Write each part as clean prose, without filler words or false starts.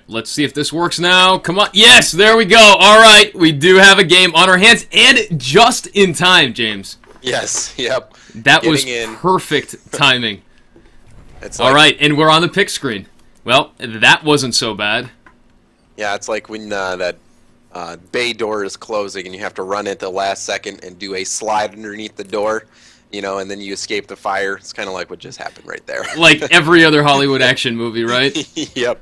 let's see if this works now. Come on. Yes, there we go. All right, we do have a game on our hands, and just in time, James. Yes, yep. That was perfect timing. All right, and we're on the pick screen. Well, that wasn't so bad. Yeah, it's like when that bay door is closing and you have to run at the last second and do a slide underneath the door, you know, and then you escape the fire. It's kind of like what just happened right there. Like every other Hollywood action movie, right? Yep.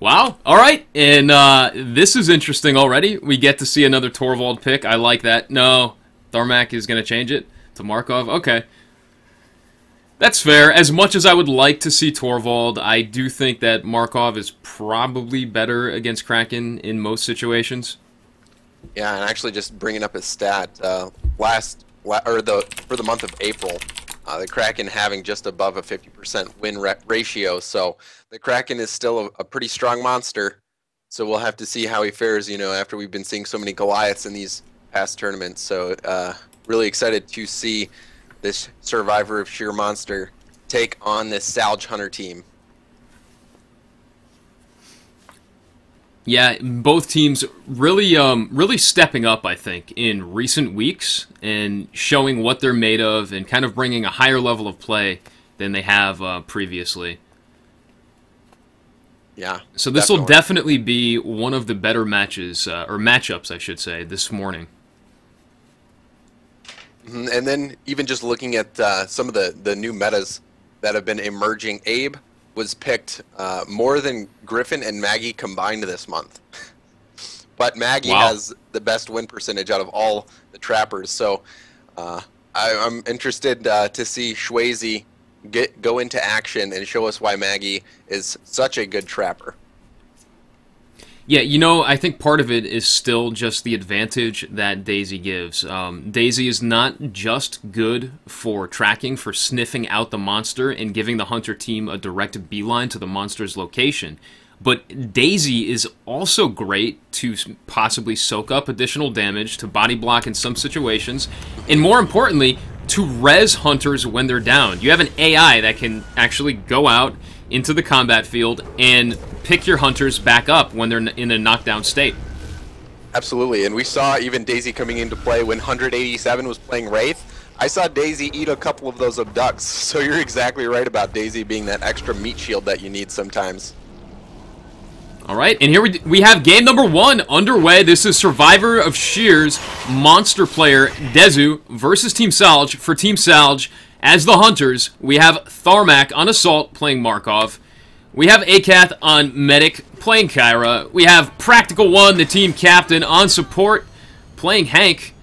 Wow. All right, and this is interesting already. We get to see another Torvald pick. I like that. No, Tharmak is going to change it to Markov. Okay. That's fair. As much as I would like to see Torvald, I do think that Markov is probably better against Kraken in most situations. Yeah, and actually just bringing up his stat, for the month of April, the Kraken having just above a 50% win ratio, so the Kraken is still a pretty strong monster. So we'll have to see how he fares, you know, after we've been seeing so many Goliaths in these past tournaments. So really excited to see this Survivor of Sheer Monster take on this Salge Hunter team. Yeah, both teams really stepping up, I think, in recent weeks and showing what they're made of and kind of bringing a higher level of play than they have previously. Yeah. So this will definitely be one of the better matches, or matchups, I should say, this morning. And then even just looking at some of the new metas that have been emerging, Abe was picked more than Griffin and Maggie combined this month. But Maggie has the best win percentage out of all the trappers. So I'm interested to see Shwazy go into action and show us why Maggie is such a good trapper. Yeah, you know, I think part of it is still just the advantage that Daisy gives. Daisy is not just good for tracking, for sniffing out the monster and giving the hunter team a direct beeline to the monster's location, but Daisy is also great to possibly soak up additional damage, to body block in some situations, and more importantly, to res hunters when they're down. You have an AI that can actually go out into the combat field and pick your hunters back up when they're in a knockdown state. Absolutely, and we saw even Daisy coming into play when 187 was playing Wraith. I saw Daisy eat a couple of those abducts, so you're exactly right about Daisy being that extra meat shield that you need sometimes. All right, and here we have game number 1 underway. This is Survivor of Sheer's monster player Dezu versus Team Salge. For Team Salge, as the Hunters, we have Tharmak on Assault playing Markov. We have Akath on Medic playing Kyra. We have Practical One, the team captain, on Support playing Hank.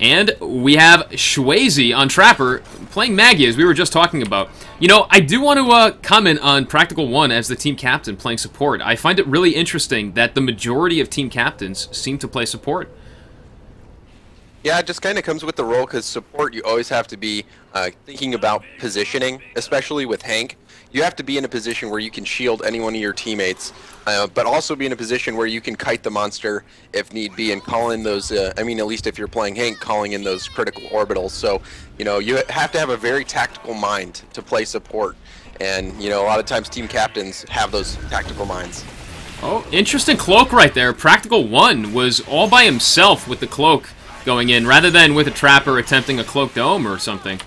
And we have Shwazy on Trapper playing Maggie, as we were just talking about. You know, I do want to comment on Practical One as the team captain playing Support. I find it really interesting that the majority of team captains seem to play Support. Yeah, it just kind of comes with the role, because Support, you always have to be thinking about positioning, especially with Hank. You have to be in a position where you can shield any one of your teammates, but also be in a position where you can kite the monster if need be and call in those, I mean, at least if you're playing Hank, calling in those critical orbitals. So, you know, you have to have a very tactical mind to play Support. And, you know, a lot of times team captains have those tactical minds. Oh, interesting cloak right there. Practical One was all by himself with the cloak going in, rather than with a trapper attempting a cloak dome or something.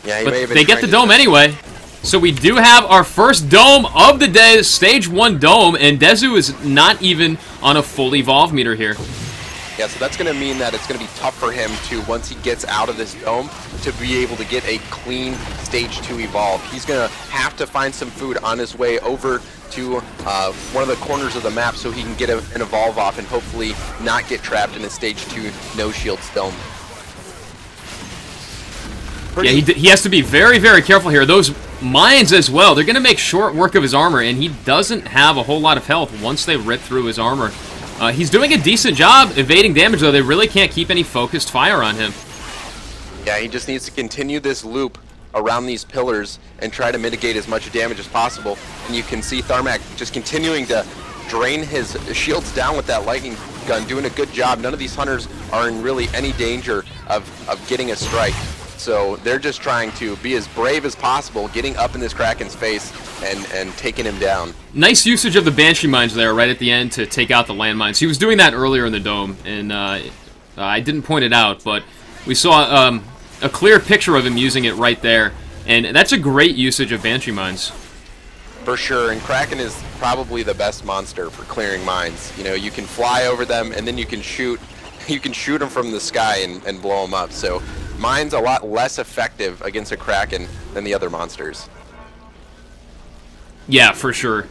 Yeah, but they get the dome anyway. So we do have our first dome of the day, stage 1 dome, and Dezu is not even on a full evolve meter here. Yeah, so that's going to mean that it's going to be tough for him to, once he gets out of this dome, to be able to get a clean stage 2 evolve. He's going to have to find some food on his way over to one of the corners of the map so he can get an evolve off and hopefully not get trapped in a stage 2 no shields dome. Yeah, he has to be very, very careful here. Those mines as well, they're going to make short work of his armor, and he doesn't have a whole lot of health once they rip through his armor. He's doing a decent job evading damage, though. They really can't keep any focused fire on him. Yeah, he just needs to continue this loop around these pillars and try to mitigate as much damage as possible. And you can see Tharmak just continuing to drain his shields down with that lightning gun, doing a good job. None of these hunters are in really any danger of getting a strike. So they're just trying to be as brave as possible, getting up in this Kraken's face and taking him down. Nice usage of the Banshee Mines there right at the end to take out the landmines. He was doing that earlier in the dome, and I didn't point it out, but we saw a clear picture of him using it right there, and that's a great usage of Banshee Mines. For sure, and Kraken is probably the best monster for clearing mines. You know, you can fly over them, and then you can shoot them from the sky and blow them up. So mine's a lot less effective against a Kraken than the other monsters. Yeah, for sure.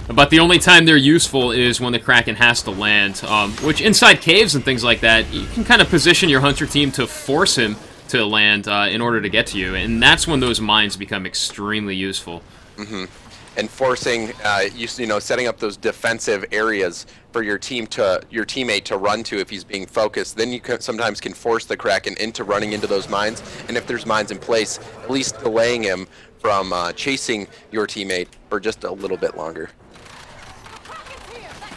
But the only time they're useful is when the Kraken has to land, which inside caves and things like that, you can kind of position your Hunter team to force him to land in order to get to you, and that's when those mines become extremely useful. Mm-hmm. And forcing, you know, setting up those defensive areas for your teammate to run to if he's being focused. Then you sometimes can force the Kraken into running into those mines, and if there's mines in place, at least delaying him from chasing your teammate for just a little bit longer.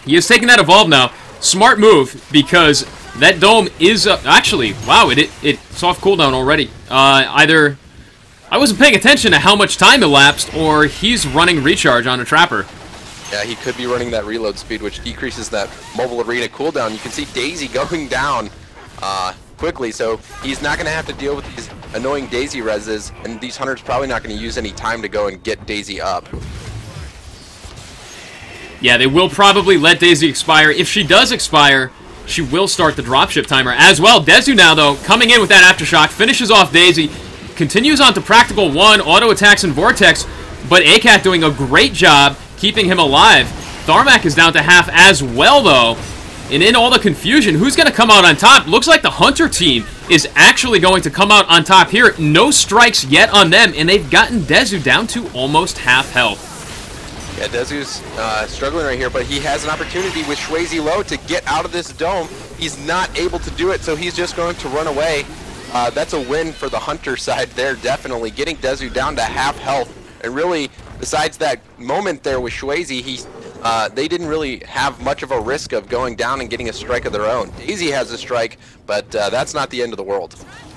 He is taking that Evolve now. Smart move, because that dome is actually, wow, it's off cooldown already. Either I wasn't paying attention to how much time elapsed, or he's running recharge on a Trapper. Yeah, he could be running that reload speed, which decreases that mobile arena cooldown. You can see Daisy going down quickly, so he's not going to have to deal with these annoying Daisy reses, and these Hunters probably not going to use any time to go and get Daisy up. Yeah, they will probably let Daisy expire. If she does expire, she will start the dropship timer as well. Dezu now, though, coming in with that Aftershock, finishes off Daisy, continues on to Practical 1, auto attacks and Vortex, but ACAT doing a great job keeping him alive. Tharmak is down to half as well, though. And in all the confusion, who's going to come out on top? Looks like the Hunter team is actually going to come out on top here. No strikes yet on them, and they've gotten Dezu down to almost half health. Yeah, Dezu's struggling right here, but he has an opportunity with Shwazy low to get out of this dome. He's not able to do it, so he's just going to run away. That's a win for the Hunter side there, definitely. Getting Dezu down to half health. And really, besides that moment there with Shwazy, they didn't really have much of a risk of going down and getting a strike of their own. Daisy has a strike, but that's not the end of the world.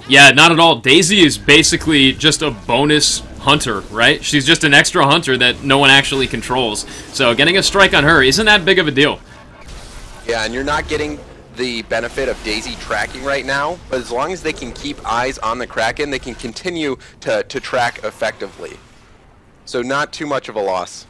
Yeah, not at all. Daisy is basically just a bonus Hunter, right? She's just an extra Hunter that no one actually controls. So getting a strike on her isn't that big of a deal. Yeah, and you're not getting the benefit of Daisy tracking right now, but as long as they can keep eyes on the Kraken, they can continue to track effectively. So not too much of a loss.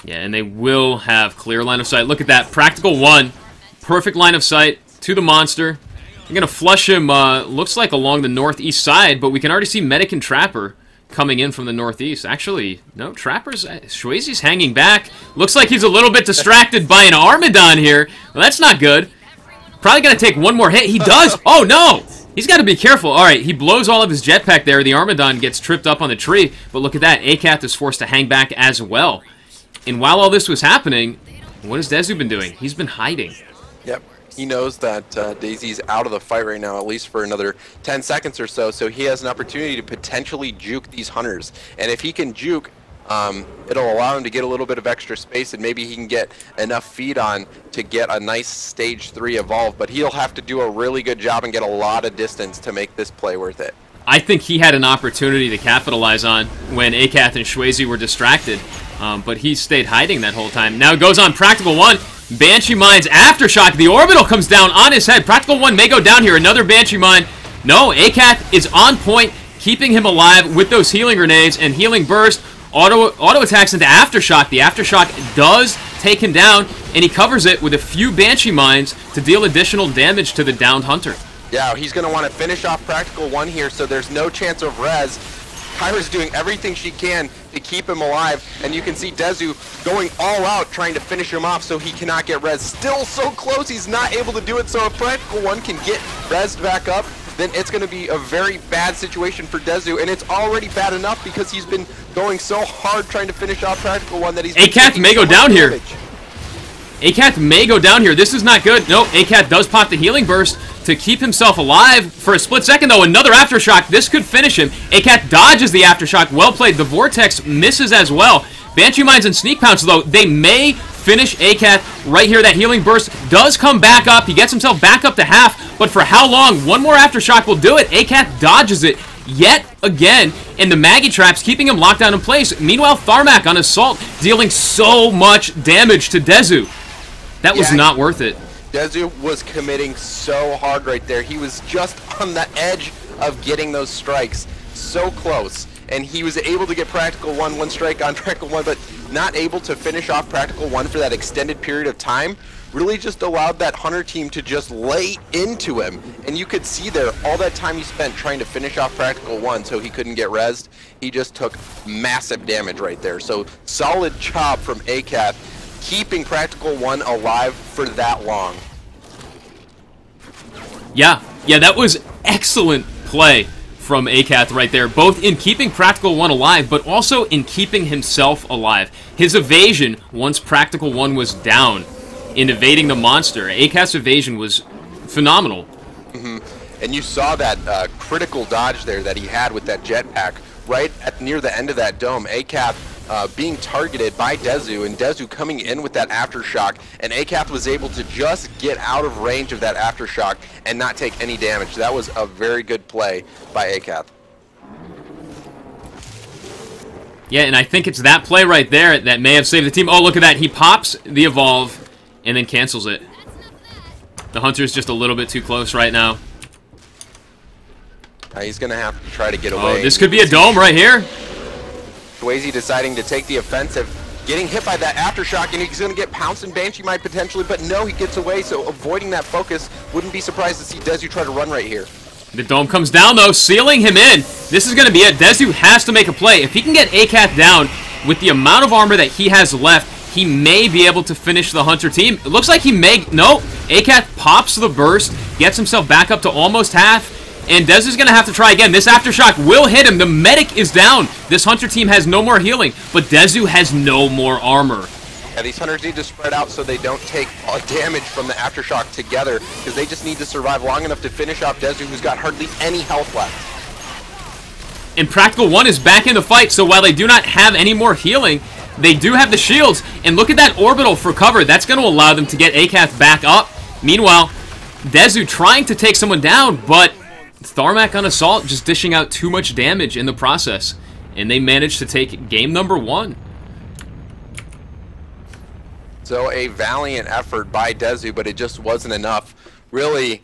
Yeah, and they will have clear line of sight. Look at that. Practical 1. Perfect line of sight to the monster. They're going to flush him, looks like along the northeast side, but we can already see Medic and Trapper coming in from the northeast. Actually, no, Trapper's... Shwazy's hanging back. Looks like he's a little bit distracted by an Armadon here. Well, that's not good. Probably going to take one more hit. He does! Oh, no! He's got to be careful. All right, he blows all of his jetpack there. The Armadon gets tripped up on the tree. But look at that. ACAT is forced to hang back as well. And while all this was happening, what has Dezu been doing? He's been hiding. Yep. He knows that Daisy's out of the fight right now, at least for another 10 seconds or so, so he has an opportunity to potentially juke these Hunters. And if he can juke, it'll allow him to get a little bit of extra space, and maybe he can get enough feed on to get a nice Stage 3 Evolve, but he'll have to do a really good job and get a lot of distance to make this play worth it. I think he had an opportunity to capitalize on when ACAT and Shwazy were distracted, but he stayed hiding that whole time. Now it goes on Practical 1. Banshee Mine's Aftershock. The Orbital comes down on his head. Practical 1 may go down here. Another Banshee Mine. No, ACAT is on point, keeping him alive with those healing grenades and healing burst. Auto attacks into Aftershock. The Aftershock does take him down, and he covers it with a few Banshee Mines to deal additional damage to the downed Hunter. Yeah, he's going to want to finish off Practical 1 here, so there's no chance of res. Kyra's doing everything she can to keep him alive, and you can see Dezu going all out trying to finish him off so he cannot get res. Still so close, he's not able to do it, so if Practical 1 can get resed back up, then it's going to be a very bad situation for Dezu, and it's already bad enough because he's been going so hard trying to finish off Practical 1 that he's... ACAT may go down here. ACAT may go down here. This is not good. No, ACAT does pop the healing burst to keep himself alive for a split second, though. Another Aftershock. This could finish him. ACAT dodges the Aftershock. Well played. The Vortex misses as well. Banshee Mines and Sneak Pounce, though, they may finish ACAT right here. That healing burst does come back up. He gets himself back up to half, but for how long? One more Aftershock will do it. ACAT dodges it yet again, and the Maggie Trap's keeping him locked down in place. Meanwhile, Tharmak on Assault, dealing so much damage to Dezu. That was not worth it. Dezu was committing so hard right there. He was just on the edge of getting those strikes. So close. And he was able to get Practical one strike on Practical 1, but not able to finish off Practical 1 for that extended period of time. Really just allowed that Hunter team to just lay into him. And you could see there, all that time he spent trying to finish off Practical 1 so he couldn't get rezzed, he just took massive damage right there. So solid job from ACAT, keeping Practical 1 alive for that long. Yeah, that was excellent play from ACAT right there, both in keeping Practical 1 alive, but also in keeping himself alive. His evasion, once Practical 1 was down, in evading the monster, ACAT's evasion was phenomenal. And you saw that critical dodge there that he had with that jetpack right near the end of that dome. ACAT being targeted by Dezu, and Dezu coming in with that Aftershock, and ACAT was able to just get out of range of that Aftershock and not take any damage. That was a very good play by ACAT. Yeah, and I think it's that play right there that may have saved the team. Oh, look at that. He pops the Evolve and then cancels it. The Hunter's just a little bit too close right now. He's going to have to try to get away. Oh, this could be a dome right here. Swayze deciding to take the offensive, getting hit by that Aftershock, and he's going to get pounced, and Banshee might potentially, but no, he gets away, so avoiding that focus. Wouldn't be surprised to see Dezu try to run right here. The dome comes down, though, sealing him in. This is going to be it. Dezu has to make a play. If he can get ACAT down with the amount of armor that he has left, he may be able to finish the Hunter team. It looks like he may... No, ACAT pops the burst, gets himself back up to almost half, and Dezu's going to have to try again. This Aftershock will hit him. The medic is down. This Hunter team has no more healing, but Dezu has no more armor. Yeah, these Hunters need to spread out so they don't take damage from the Aftershock together, because they just need to survive long enough to finish off Dezu, who's got hardly any health left. And Practical 1 is back in the fight, so while they do not have any more healing, they do have the shields. And look at that orbital for cover. That's going to allow them to get ACAT back up. Meanwhile, Dezu trying to take someone down, but Tharmak on Assault just dishing out too much damage in the process. And they managed to take game number 1. So a valiant effort by Dezu, but it just wasn't enough. Really,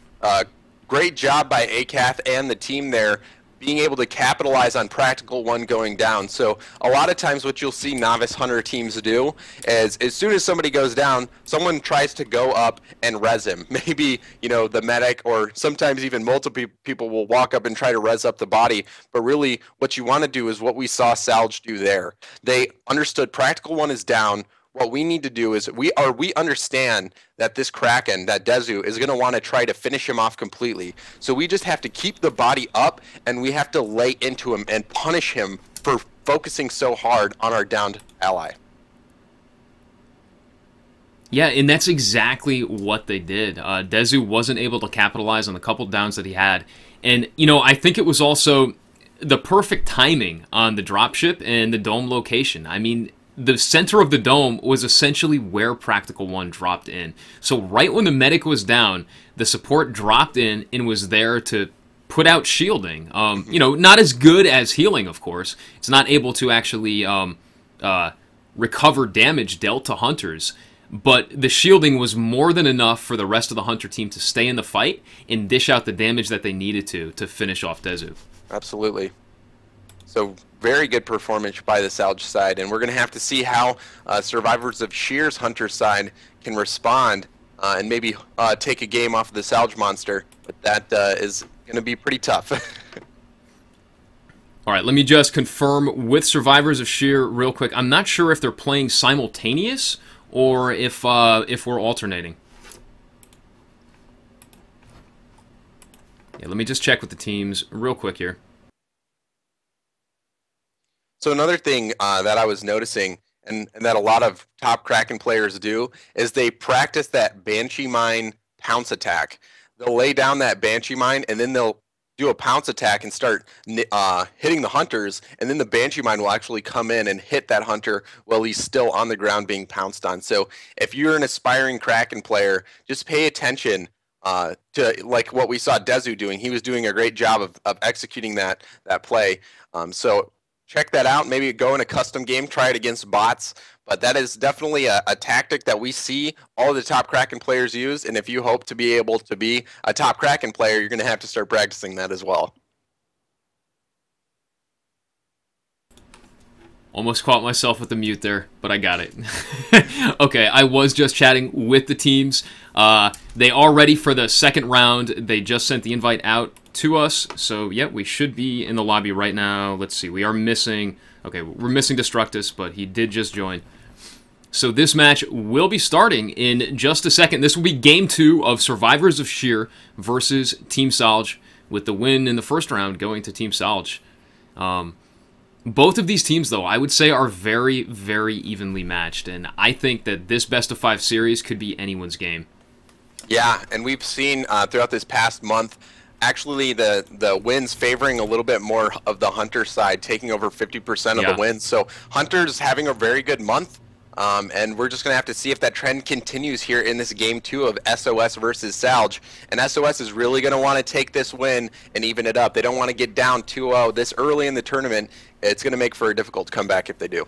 great job by ACAT and the team there, being able to capitalize on Practical 1 going down. So a lot of times what you'll see Novice Hunter teams do is as soon as somebody goes down, someone tries to go up and res him. Maybe, you know, the medic, or sometimes even multiple people will walk up and try to res up the body. But really what you want to do is what we saw Salge do there. They understood Practical 1 is down. What we need to do is we understand that this Kraken, that Dezu, is going to want to try to finish him off completely. So we just have to keep the body up, and we have to lay into him and punish him for focusing so hard on our downed ally. Yeah, and that's exactly what they did. Dezu wasn't able to capitalize on the couple downs that he had. And, you know, I think it was also the perfect timing on the dropship and the dome location. I mean, the center of the dome was essentially where Practical 1 dropped in. So right when the medic was down, the support dropped in and was there to put out shielding. You know, not as good as healing, of course. It's not able to actually recover damage dealt to Hunters. But the shielding was more than enough for the rest of the Hunter team to stay in the fight and dish out the damage that they needed to finish off Dezu. Absolutely. So very good performance by the Salge side, and we're going to have to see how Survivors of Shear's Hunter side can respond and maybe take a game off of the Salge monster, but that is going to be pretty tough. All right, let me just confirm with Survivors of Shear real quick. I'm not sure if they're playing simultaneous or if we're alternating. Yeah, let me just check with the teams real quick here. So another thing that I was noticing, and that a lot of top Kraken players do, is they practice that Banshee Mine pounce attack. They'll lay down that Banshee Mine, and then they'll do a pounce attack and start hitting the Hunters, and then the Banshee Mine will actually come in and hit that Hunter while he's still on the ground being pounced on. So if you're an aspiring Kraken player, just pay attention to like what we saw Dezu doing. He was doing a great job of executing that play. So check that out. Maybe go in a custom game, try it against bots. But that is definitely a tactic that we see all of the top Kraken players use. And if you hope to be able to be a top Kraken player, you're going to have to start practicing that as well. Almost caught myself with the mute there, but I got it. Okay, I was just chatting with the teams. They are ready for the second round. They just sent the invite out to us. So, yeah, we should be in the lobby right now. Let's see. We are missing... Okay, we're missing Destructus, but he did just join. So this match will be starting in just a second. This will be Game 2 of Survivors of Sheer versus Team Salge, with the win in the first round going to Team Salge. Both of these teams, though, I would say are very, very evenly matched, and I think that this best-of-5 series could be anyone's game. Yeah, and we've seen throughout this past month, actually the wins favoring a little bit more of the Hunter side, taking over 50% of the wins. So Hunter's having a very good month, and we're just going to have to see if that trend continues here in this Game 2 of SOS versus Salge. And SOS is really going to want to take this win and even it up. They don't want to get down 2-0 this early in the tournament. It's going to make for a difficult comeback if they do.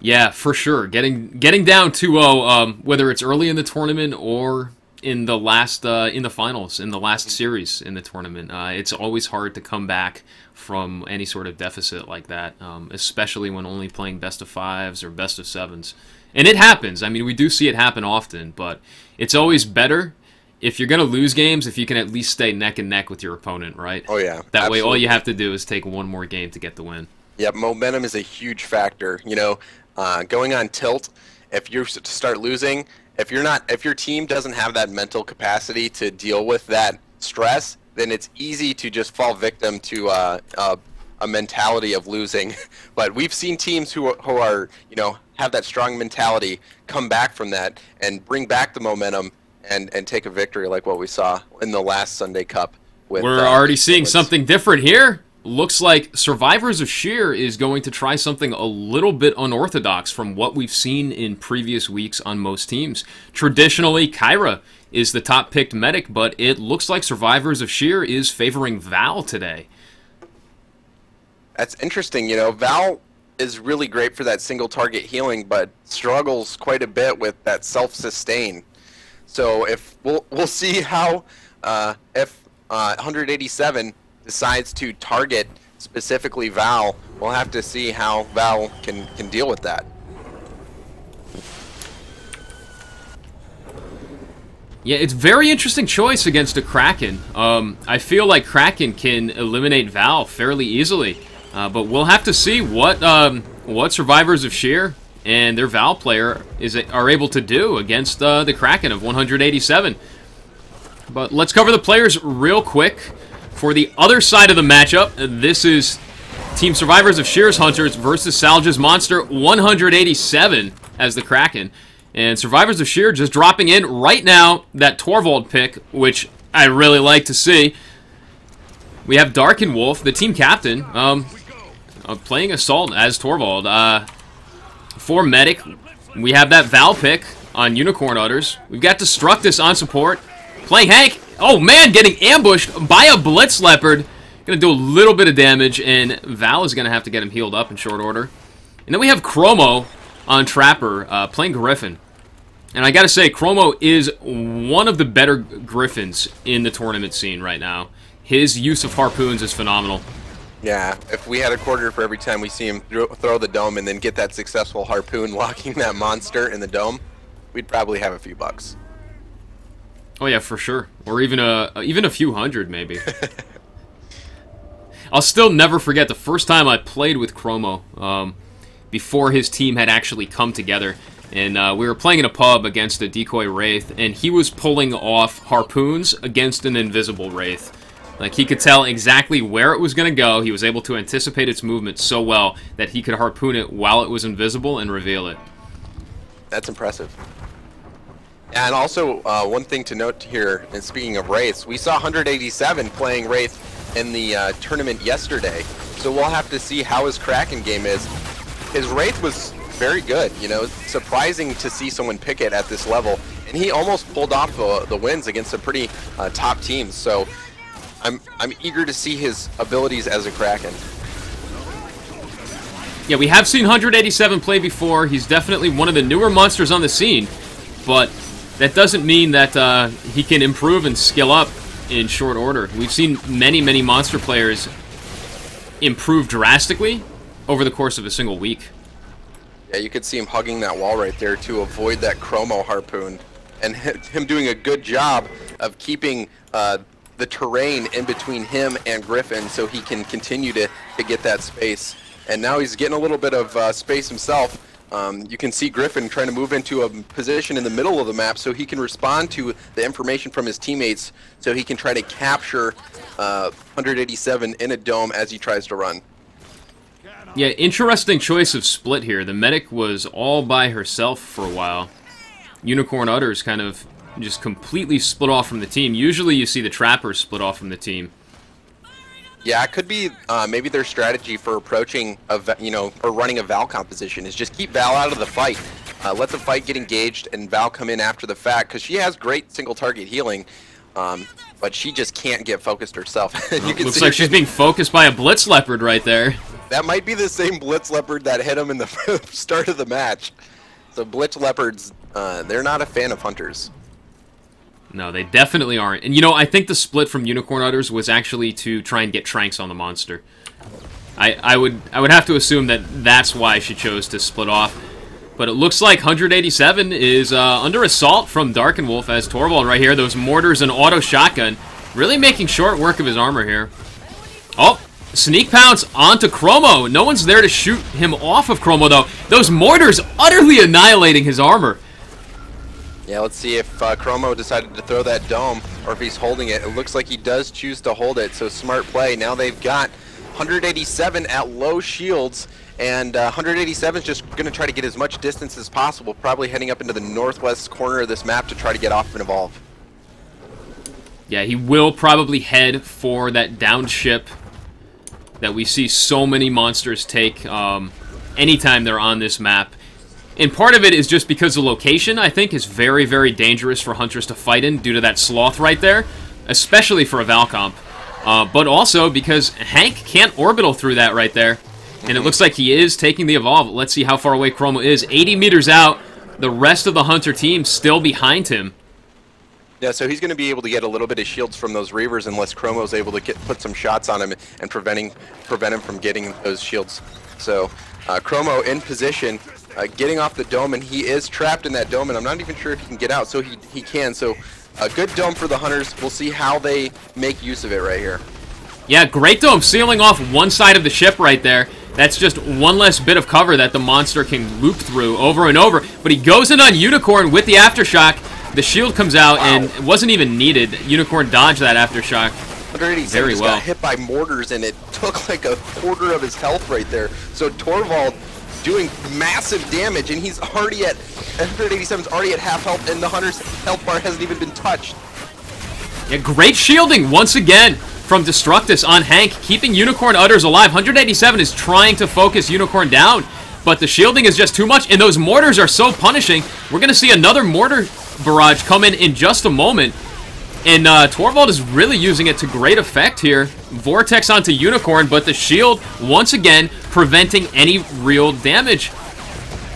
Yeah, for sure. Getting down 2-0, whether it's early in the tournament or in the last in the finals, in the last series in the tournament, it's always hard to come back from any sort of deficit like that, especially when only playing best-of-5s or best-of-7s. And it happens. I mean, we do see it happen often, but it's always better if you're going to lose games, if you can at least stay neck and neck with your opponent, right? Oh, yeah. That absolutely. way, all you have to do is take one more game to get the win. Yep, momentum is a huge factor. You know, going on tilt, if you start losing, if your team doesn't have that mental capacity to deal with that stress, then it's easy to just fall victim to a mentality of losing. But we've seen teams who are, you know, have that strong mentality come back from that and bring back the momentum and take a victory like what we saw in the last Sunday Cup. We're already seeing something different here. Looks like Survivors of Sheer is going to try something a little bit unorthodox from what we've seen in previous weeks on most teams. Traditionally, Kyra is the top-picked medic, but it looks like Survivors of Sheer is favoring Val today. That's interesting. You know, Val is really great for that single-target healing, but struggles quite a bit with that self-sustain. So if we'll see how if 187 decides to target specifically Val, we'll have to see how Val can deal with that. Yeah, it's a very interesting choice against a Kraken. I feel like Kraken can eliminate Val fairly easily, but we'll have to see what Survivors of Sheer and their Val player are able to do against the Kraken of 187. But let's cover the players real quick. For the other side of the matchup, this is Team Survivors of Sheer's Hunters versus Salge's Monster 187 as the Kraken. And Survivors of Sheer just dropping in right now that Torvald pick, which I really like to see. We have Darkenwolf, the team captain, playing Assault as Torvald. For Medic, we have that Val pick on Unicorn Udders. We've got Destructus on support, playing Hank. Oh man, getting ambushed by a Blitz Leopard. Gonna do a little bit of damage, and Val is gonna have to get him healed up in short order. And then we have Chromo on Trapper, playing Griffin. And I gotta say, Chromo is one of the better Griffins in the tournament scene right now. His use of harpoons is phenomenal. Yeah, if we had a quarter for every time we see him throw the dome and then get that successful harpoon locking that monster in the dome, we'd probably have a few bucks. Oh yeah, for sure. Or even a few hundred, maybe. I'll still never forget the first time I played with Chromo, before his team had actually come together. And we were playing in a pub against a decoy Wraith, and he was pulling off harpoons against an invisible Wraith. Like, he could tell exactly where it was going to go. He was able to anticipate its movement so well that he could harpoon it while it was invisible and reveal it. That's impressive. And also, one thing to note here, and speaking of Wraiths, we saw 187 playing Wraith in the tournament yesterday. So we'll have to see how his Kraken game is. His Wraith was very good, you know, surprising to see someone pick it at this level. And and he almost pulled off the wins against some pretty top teams. So I'm eager to see his abilities as a Kraken. Yeah, we have seen 187 play before. He's definitely one of the newer monsters on the scene, but that doesn't mean that he can improve and skill up in short order. We've seen many, many monster players improve drastically over the course of a single week. Yeah, you could see him hugging that wall right there to avoid that chromo harpoon, and him doing a good job of keeping the terrain in between him and Griffin so he can continue to get that space. And now he's getting a little bit of space himself. You can see Griffin trying to move into a position in the middle of the map so he can respond to the information from his teammates, so he can try to capture 187 in a dome as he tries to run. Yeah, interesting choice of split here. The medic was all by herself for a while. Unicorn Udders kind of just completely split off from the team. Usually you see the trappers split off from the team. Yeah, it could be maybe their strategy for approaching or running a Val composition is just keep Val out of the fight. Let the fight get engaged and Val come in after the fact, because she has great single target healing, but she just can't get focused herself. You can Looks see like she's being focused by a Blitz Leopard right there. That might be the same Blitz Leopard that hit him in the start of the match. So Blitz Leopards, they're not a fan of hunters. No, they definitely aren't. And, you know, I think the split from Unicorn Udders was actually to try and get Tranks on the monster. I would have to assume that that's why she chose to split off. But it looks like 187 is under assault from Darkenwolf as Torvald right here. Those mortars and auto shotgun really making short work of his armor here. Oh, sneak pounce onto Chromo. No one's there to shoot him off of Chromo, though. Those mortars utterly annihilating his armor. Yeah, let's see if Chromo decided to throw that dome, or if he's holding it. It looks like he does choose to hold it, so smart play. Now they've got 187 at low shields, and 187 is just going to try to get as much distance as possible, probably heading up into the northwest corner of this map to try to get off and evolve. Yeah, he will probably head for that downed ship that we see so many monsters take anytime they're on this map. And part of it is just because the location, I think, is very, very dangerous for hunters to fight in due to that sloth right there, especially for a Valcomp. But also because Hank can't orbital through that right there. And it looks like he is taking the evolve. Let's see how far away Chromo is. 80 meters out. The rest of the hunter team still behind him. Yeah, so he's going to be able to get a little bit of shields from those Reavers unless Chromo's able to put some shots on him and prevent him from getting those shields. So Chromo in position. Getting off the dome, and he is trapped in that dome, and I'm not even sure if he can get out, so he can. So a good dome for the hunters. We'll see how they make use of it right here. Yeah, great dome, sealing off one side of the ship right there. That's just one less bit of cover that the monster can loop through over and over. But he goes in on Unicorn with the Aftershock. The shield comes out, and it wasn't even needed. Unicorn dodged that Aftershock very well. Got hit by mortars, and it took like a quarter of his health right there. So Torvald doing massive damage, and he's already at 187's already at half health, and the hunter's health bar hasn't even been touched. Yeah, great shielding once again from Destructus on Hank, keeping Unicorn Udders alive. 187 is trying to focus Unicorn down, but the shielding is just too much, and those mortars are so punishing. We're going to see another mortar barrage come in just a moment, and Torvald is really using it to great effect here. Vortex onto Unicorn, but the shield, once again, preventing any real damage.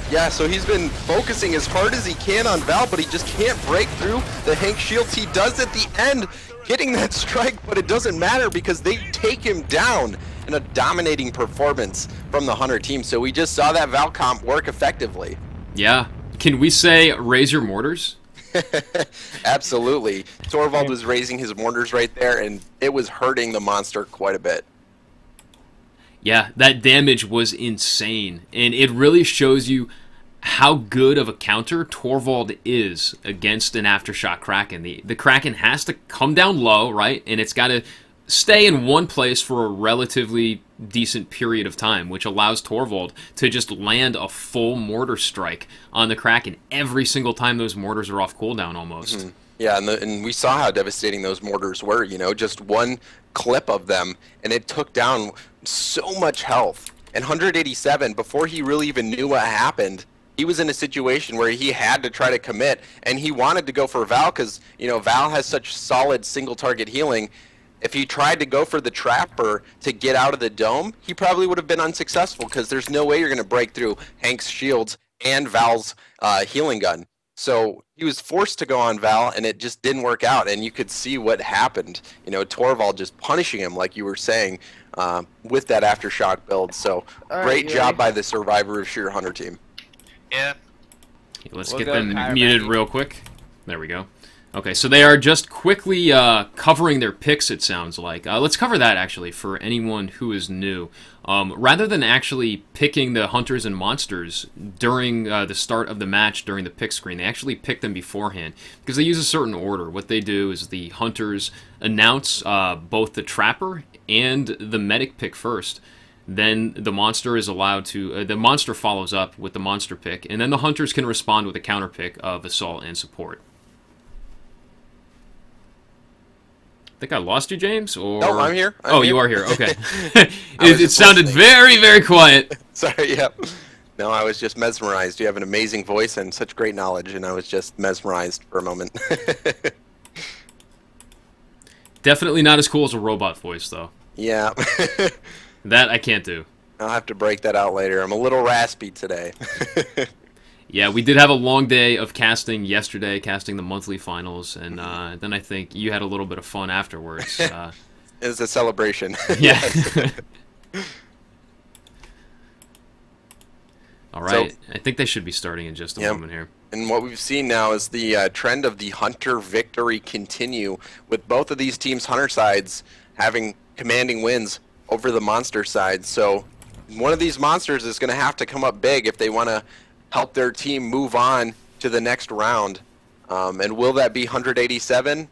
Yeah, so he's been focusing as hard as he can on Val, but he just can't break through the Hank shields. He does at the end, getting that strike, but it doesn't matter because they take him down in a dominating performance from the Hunter team. So we just saw that Val comp work effectively. Yeah. Can we say raise your mortars? Absolutely. Torvald was raising his mortars right there, and it was hurting the monster quite a bit. Yeah, that damage was insane, and it really shows you how good of a counter Torvald is against an Aftershock Kraken. The Kraken has to come down low, right, and it's got to stay in one place for a relatively decent period of time, which allows Torvald to just land a full mortar strike on the Kraken every single time those mortars are off cooldown almost. Mm-hmm. Yeah, and we saw how devastating those mortars were, you know, just one clip of them, and it took down so much health. And 187, before he really even knew what happened, he was in a situation where he had to try to commit, and he wanted to go for Val because, Val has such solid single target healing. If he tried to go for the Trapper to get out of the dome, he probably would have been unsuccessful because there's no way you're going to break through Hank's shields and Val's healing gun. So he was forced to go on Val, and it just didn't work out, and you could see what happened. Torvald just punishing him, like you were saying, with that Aftershock build. So great job by the Survivor of Sheer Hunter team. Yeah. Okay, let's get them muted real quick. There we go. Okay, so they are just quickly covering their picks, it sounds like. Let's cover that, actually, for anyone who is new. Rather than actually picking the Hunters and Monsters during the start of the match, during the pick screen, they actually pick them beforehand, because they use a certain order. What they do is the Hunters announce both the Trapper and the Medic pick first. Then the Monster is allowed to... the Monster follows up with the Monster pick, and then the Hunters can respond with a counter pick of Assault and Support. I think I lost you, James? Or... No, I'm here. You are here. Okay. it sounded listening. Very, very quiet. Sorry, yeah. No, I was just mesmerized. You have an amazing voice and such great knowledge, and I was just mesmerized for a moment. Definitely not as cool as a robot voice, though. Yeah. That I can't do. I'll have to break that out later. I'm a little raspy today. Yeah, we did have a long day of casting yesterday, casting the monthly finals, and then I think you had a little bit of fun afterwards. It was a celebration. Yeah. All right, so, I think they should be starting in just a moment here. And what we've seen now is the trend of the Hunter victory continue, with both of these teams' Hunter sides having commanding wins over the Monster side. So one of these Monsters is going to have to come up big if they want to help their team move on to the next round. And will that be 187?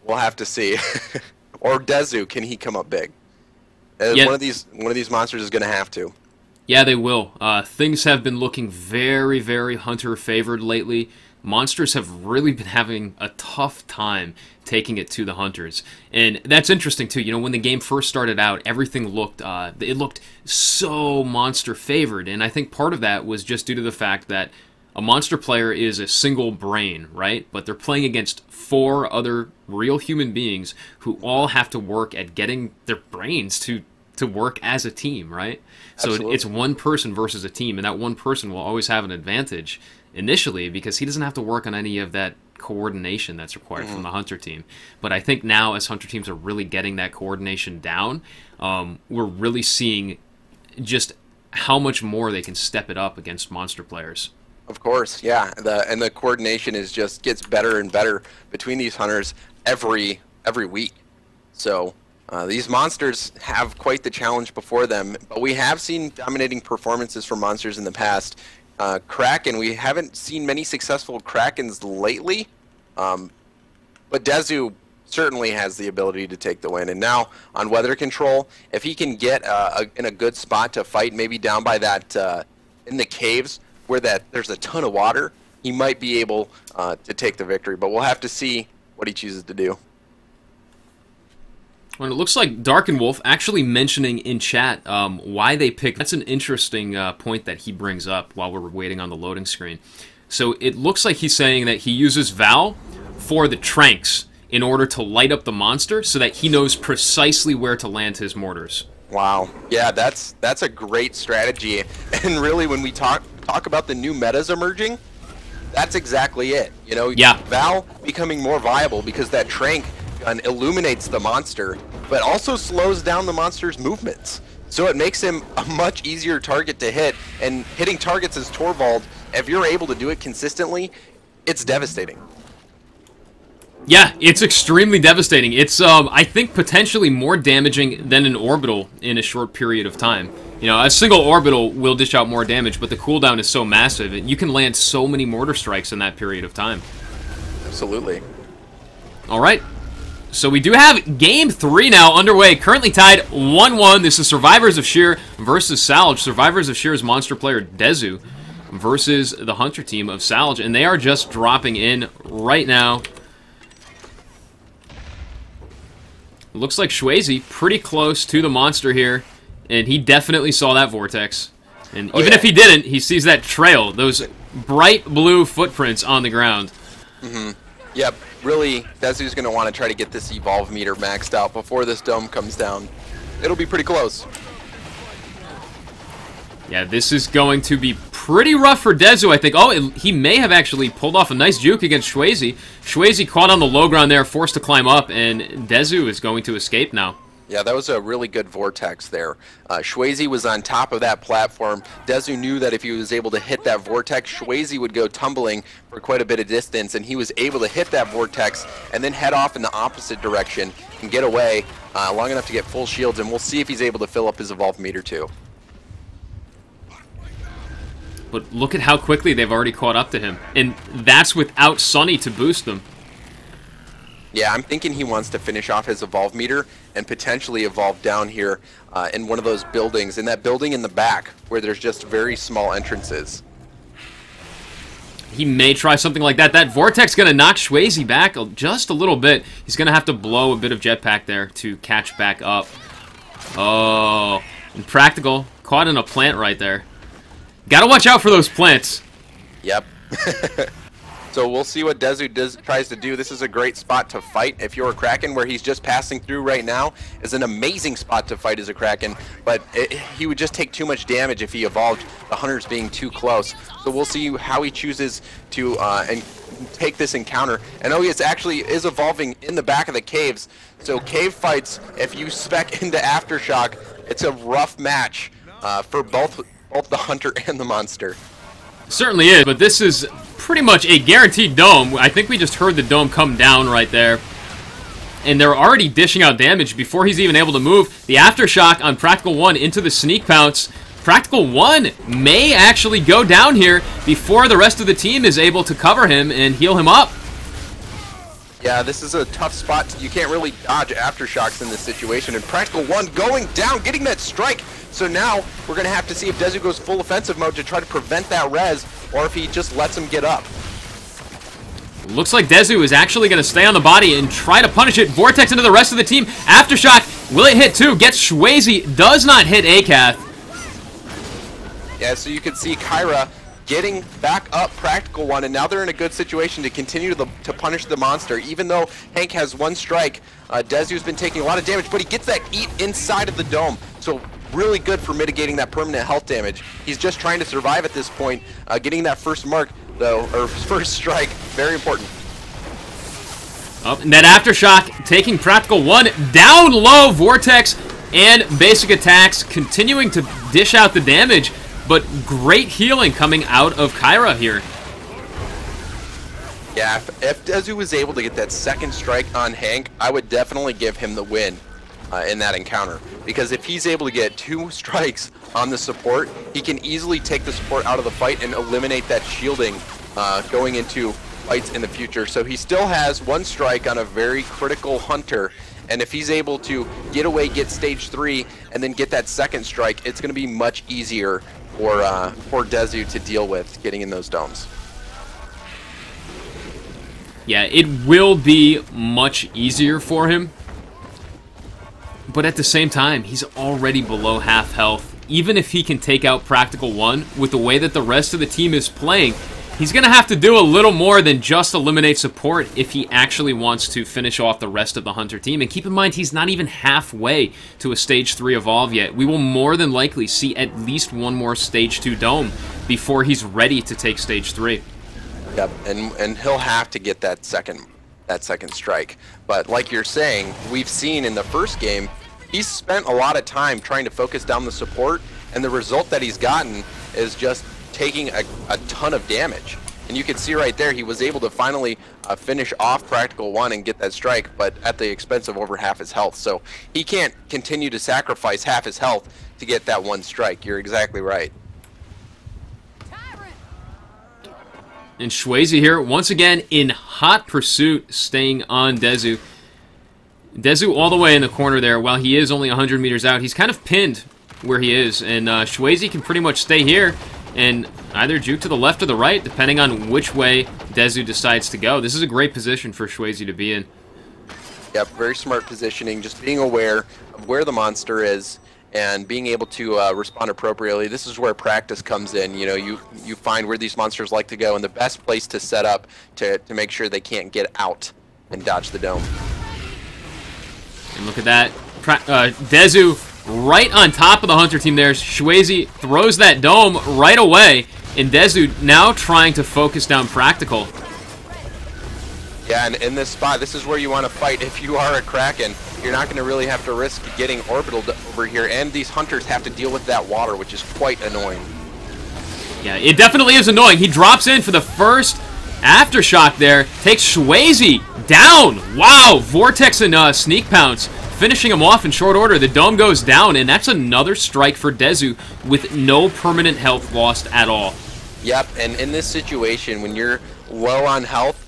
We'll have to see. Or Dezu, can he come up big? One of these Monsters is going to have to. Yeah, they will. Things have been looking very, very Hunter favored lately. Monsters have really been having a tough time taking it to the Hunters. And that's interesting, too. When the game first started out, everything looked, it looked so Monster favored. And I think part of that was just due to the fact that a Monster player is a single brain, right? But they're playing against 4 other real human beings who all have to work at getting their brains to work as a team, right? Absolutely. So it's one person versus a team, and that one person will always have an advantage initially because he doesn't have to work on any of that coordination that's required from the Hunter team. But I think now, as Hunter teams are really getting that coordination down, we're really seeing just how much more they can step it up against Monster players. Of course, yeah. And the coordination gets better and better between these Hunters every week. So these Monsters have quite the challenge before them. But we have seen dominating performances from Monsters in the past. Kraken, we haven't seen many successful Krakens lately, but Dezu certainly has the ability to take the win. And now on weather control, if he can get in a good spot to fight, maybe down by that in the caves where there's a ton of water, he might be able to take the victory. But we'll have to see what he chooses to do. Well, it looks like Darkenwolf actually mentioning in chat why they picked. That's an interesting point that he brings up while we're waiting on the loading screen. So it looks like he's saying that he uses Val for the Tranks in order to light up the Monster so that he knows precisely where to land his mortars. Wow. Yeah, that's a great strategy. And really, when we talk about the new metas emerging, that's exactly it. Yeah. Val becoming more viable because that Trank gun illuminates the Monster, but also slows down the Monster's movements. So it makes him a much easier target to hit, and hitting targets as Torvald, if you're able to do it consistently, it's devastating. Yeah, it's extremely devastating. It's, I think, potentially more damaging than an orbital in a short period of time. A single orbital will dish out more damage, but the cooldown is so massive, and you can land so many mortar strikes in that period of time. Absolutely. All right. So we do have Game 3 now underway, currently tied 1-1. This is Survivors of Sheer versus Salge. Survivors of Sheer's Monster player Dezu versus the Hunter team of Salge, and they are just dropping in right now. Looks like Shwazy pretty close to the Monster here, and he definitely saw that Vortex. And even if he didn't, he sees that trail. Those bright blue footprints on the ground. Yep, really, Dezu's going to want to try to get this Evolve meter maxed out before this dome comes down. It'll be pretty close. Yeah, this is going to be pretty rough for Dezu, I think. Oh, he may have actually pulled off a nice juke against Shwazy. Shwazy caught on the low ground there, forced to climb up, and Dezu is going to escape now. Yeah, that was a really good vortex there. Shwazy was on top of that platform. Dezu knew that if he was able to hit that vortex, Shwazy would go tumbling for quite a bit of distance, and he was able to hit that vortex and then head off in the opposite direction and get away long enough to get full shields, and we'll see if he's able to fill up his Evolve meter too. But look at how quickly they've already caught up to him, and that's without Sunny to boost them. Yeah, I'm thinking he wants to finish off his Evolve meter and potentially evolve down here in one of those buildings, in that building in the back where there's just very small entrances. He may try something like that. That Vortex going to knock Shwazy back just a little bit. He's going to have to blow a bit of jetpack there to catch back up. Oh, and Practical caught in a plant right there. Gotta watch out for those plants. Yep. So we'll see what Dezu tries to do. This is a great spot to fight. If you're a Kraken, where he's just passing through right now, is an amazing spot to fight as a Kraken, but he would just take too much damage if he evolved, the Hunters being too close. So we'll see how he chooses to and take this encounter. And oh, he actually is evolving in the back of the caves. So cave fights, if you spec into Aftershock, it's a rough match for both the Hunter and the Monster. Certainly is, but this is pretty much a guaranteed dome. I think we just heard the dome come down right there. And they're already dishing out damage before he's even able to move. The Aftershock on Practical 1 into the sneak pounce. Practical 1 may actually go down here before the rest of the team is able to cover him and heal him up. Yeah, this is a tough spot. You can't really dodge Aftershocks in this situation. And Practical 1 going down, getting that strike. So now we're going to have to see if Dezu goes full offensive mode to try to prevent that res, or if he just lets him get up. Looks like Dezu is actually going to stay on the body and try to punish it. Vortex into the rest of the team. Aftershock, will it hit too? Gets Shwazy, does not hit Akath. Yeah, so you can see Kyra getting back up Practical 1, and now they're in a good situation to continue to punish the monster. Even though Hank has one strike, Dezu's been taking a lot of damage, but he gets that eat inside of the dome. So really good for mitigating that permanent health damage. He's just trying to survive at this point. Getting that first mark, though, or first strike, very important. And that Aftershock taking Practical 1 down low. Vortex and basic attacks continuing to dish out the damage, but great healing coming out of Kyra here. Yeah, if Dezu was able to get that second strike on Hank, I would definitely give him the win in that encounter. Because if he's able to get 2 strikes on the support, he can easily take the support out of the fight and eliminate that shielding going into fights in the future. So he still has 1 strike on a very critical Hunter, and if he's able to get away, get stage 3, and then get that second strike, it's going to be much easier for Dezu to deal with getting in those domes. Yeah, it will be much easier for him. But at the same time, he's already below half health. Even if he can take out Practical 1, with the way that the rest of the team is playing, he's going to have to do a little more than just eliminate support if he actually wants to finish off the rest of the Hunter team. And keep in mind, he's not even halfway to a Stage 3 Evolve yet. We will more than likely see at least 1 more Stage 2 Dome before he's ready to take Stage 3. Yep, and he'll have to get that second strike. But like you're saying, we've seen in the first game, he's spent a lot of time trying to focus down the support, and the result that he's gotten is just taking a ton of damage. And you can see right there, he was able to finally finish off Practical 1 and get that strike, but at the expense of over half his health. So he can't continue to sacrifice half his health to get that 1 strike. You're exactly right. And Shwazy here, once again, in hot pursuit, staying on Dezu. Dezu all the way in the corner there. While he is only 100 meters out, he's kind of pinned where he is. And Shwazy can pretty much stay here and either juke to the left or the right, depending on which way Dezu decides to go. This is a great position for Shwazy to be in. Yep, very smart positioning, just being aware of where the monster is and being able to respond appropriately. This is where practice comes in. You know, you find where these monsters like to go, and the best place to set up to make sure they can't get out and dodge the dome. And look at that. Dezu right on top of the Hunter team there. Shwayze throws that dome right away, and Dezu now trying to focus down Practical. Yeah, and in this spot, this is where you want to fight. If you are a Kraken, you're not going to really have to risk getting orbitaled over here, and these Hunters have to deal with that water, which is quite annoying. Yeah, it definitely is annoying. He drops in for the first Aftershock there, takes Shwayze down. Wow, Vortex and Sneak Pounce finishing him off in short order. The dome goes down, and that's another strike for Dezu with no permanent health lost at all. Yep, and in this situation, when you're low on health,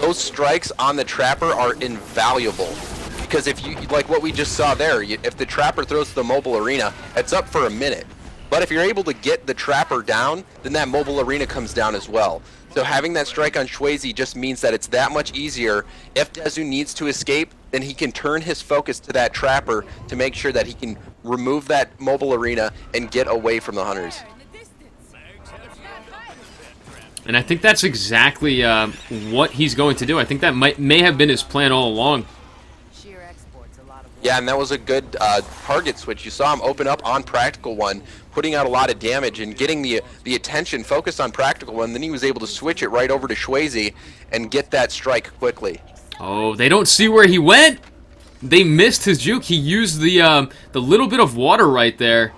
those strikes on the Trapper are invaluable. Because if you, like what we just saw there, if the Trapper throws the mobile arena, it's up for a minute. But if you're able to get the Trapper down, then that mobile arena comes down as well. So having that strike on Shwayze just means that it's that much easier. If Dezu needs to escape, then he can turn his focus to that Trapper to make sure that he can remove that mobile arena and get away from the Hunters. And I think that's exactly what he's going to do. I think that may have been his plan all along. Yeah, and that was a good target switch. You saw him open up on Practical One, putting out a lot of damage and getting the attention focused on Practical One. Then he was able to switch it right over to Shwayze and get that strike quickly. Oh, they don't see where he went. They missed his juke. He used the little bit of water right there.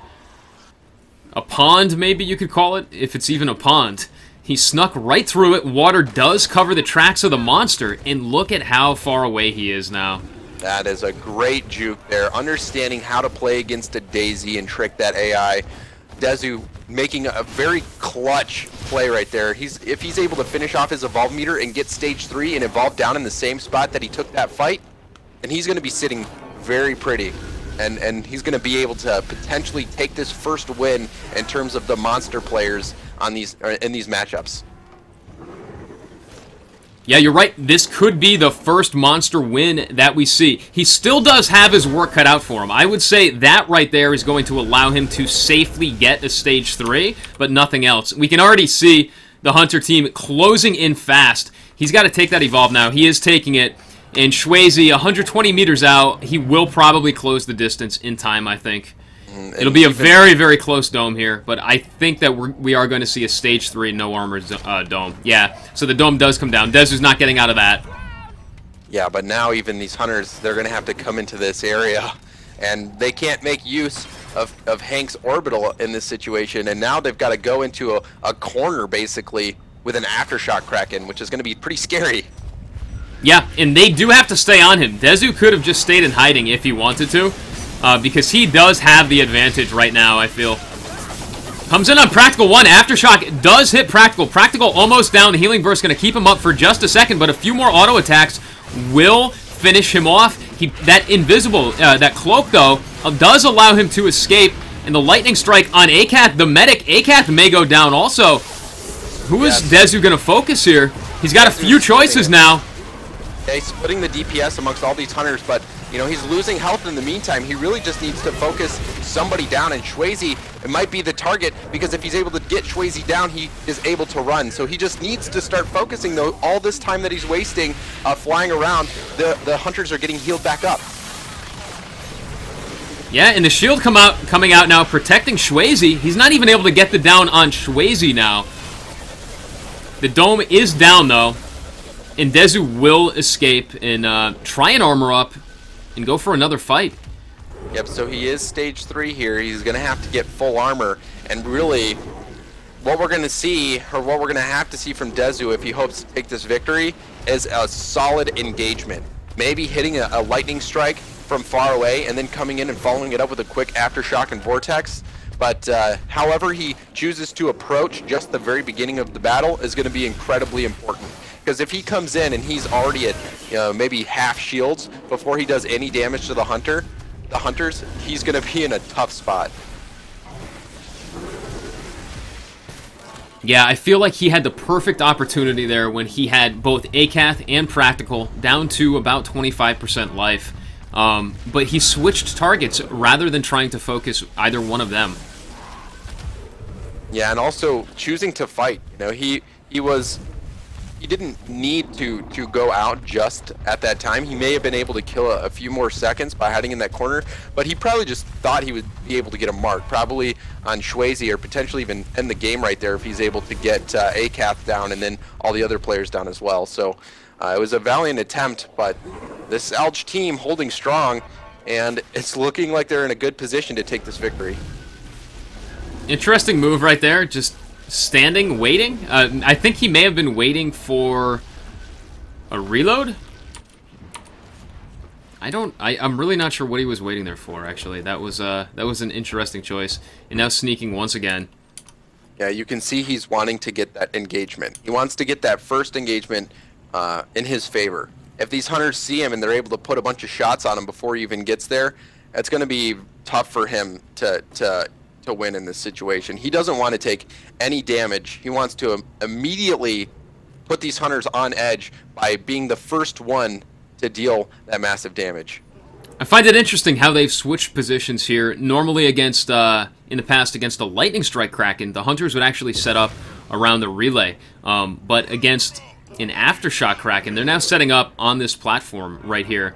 A pond, maybe you could call it, if it's even a pond. He snuck right through it. Water does cover the tracks of the monster, and look at how far away he is now. That is a great juke there. Understanding how to play against a Daisy and trick that AI. Dezu making a very clutch play right there. If he's able to finish off his Evolve meter and get stage 3 and evolve down in the same spot that he took that fight, then he's going to be sitting very pretty. And he's going to be able to potentially take this first win in terms of the monster players on in these matchups. Yeah, you're right. This could be the first monster win that we see. He still does have his work cut out for him. I would say that right there is going to allow him to safely get a stage 3, but nothing else. We can already see the Hunter team closing in fast. He's got to take that Evolve now. He is taking it. And Shwayze, 120 meters out, he will probably close the distance in time, I think. It'll be a very, very close dome here, but I think that we are going to see a stage 3 no armor dome. Yeah, so the dome does come down. Dezu's not getting out of that. Yeah, but now even these Hunters, they're going to have to come into this area, and they can't make use of Hank's orbital in this situation, and now they've got to go into a corner, basically, with an Aftershock Kraken, which is going to be pretty scary. Yeah, and they do have to stay on him. Dezu could have just stayed in hiding if he wanted to, because he does have the advantage right now, I feel. Comes in on Practical One. Aftershock does hit Practical. Practical almost down. The Healing Burst going to keep him up for just a second, but a few more auto attacks will finish him off. That invisible, that cloak, though, does allow him to escape, and the Lightning Strike on Akath, the medic. Akath may go down also. Who is Dezu going to focus here? He's got a few choices now. Yeah, he's splitting the DPS amongst all these Hunters, but you know, he's losing health in the meantime. He really just needs to focus somebody down, and Shwayze, it might be the target, because if he's able to get Shwayze down, he is able to run. So he just needs to start focusing, though. All this time that he's wasting flying around, the Hunters are getting healed back up. Yeah, and the shield coming out now, protecting Shwayze. He's not even able to get the down on Shwayze now. The dome is down, though. And Dezu will escape and try and armor up and go for another fight. Yep, so he is stage 3 here. He's going to have to get full armor. And really, what we're going to see, or what we're going to have to see from Dezu if he hopes to take this victory, is a solid engagement. Maybe hitting a lightning strike from far away and then coming in and following it up with a quick Aftershock and Vortex. But however he chooses to approach just the very beginning of the battle is going to be incredibly important. Because if he comes in and he's already at maybe half shields before he does any damage to the Hunters, he's going to be in a tough spot. Yeah, I feel like he had the perfect opportunity there when he had both Akath and Practical down to about 25% life. but he switched targets rather than trying to focus either one of them. Yeah, and also choosing to fight. You know, he didn't need to go out just at that time. He may have been able to kill a few more seconds by hiding in that corner, but he probably just thought he would be able to get a mark, probably on Schwazy, or potentially even end the game right there if he's able to get Akath down and then all the other players down as well. So it was a valiant attempt, but this Alge team holding strong, and it's looking like they're in a good position to take this victory. Interesting move right there, just standing, waiting. I think he may have been waiting for a reload. I'm really not sure what he was waiting there for, actually. That was an interesting choice. And now sneaking once again. Yeah, you can see he's wanting to get that engagement. He wants to get that first engagement in his favor. If these hunters see him and they're able to put a bunch of shots on him before he even gets there, it's going to be tough for him to win in this situation. He doesn't want to take any damage. He wants to immediately put these hunters on edge by being the first one to deal that massive damage. I find it interesting how they've switched positions here. Normally against, in the past, against a Lightning Strike Kraken, the hunters would actually set up around the relay. But against an Aftershock Kraken, they're now setting up on this platform right here.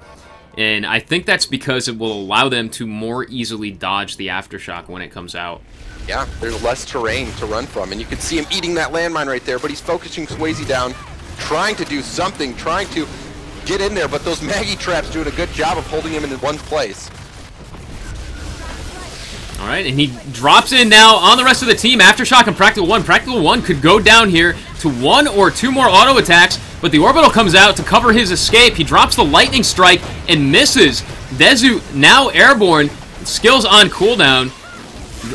And I think that's because it will allow them to more easily dodge the Aftershock when it comes out. Yeah, there's less terrain to run from, and you can see him eating that landmine right there, but he's focusing Swayze down, trying to do something, trying to get in there, but those Maggie traps doing a good job of holding him in one place. All right, and he drops in now on the rest of the team. Aftershock and Practical One. Practical One could go down here to 1 or 2 more auto attacks, but the Orbital comes out to cover his escape. He drops the Lightning Strike and misses. Dezu now airborne. Skills on cooldown.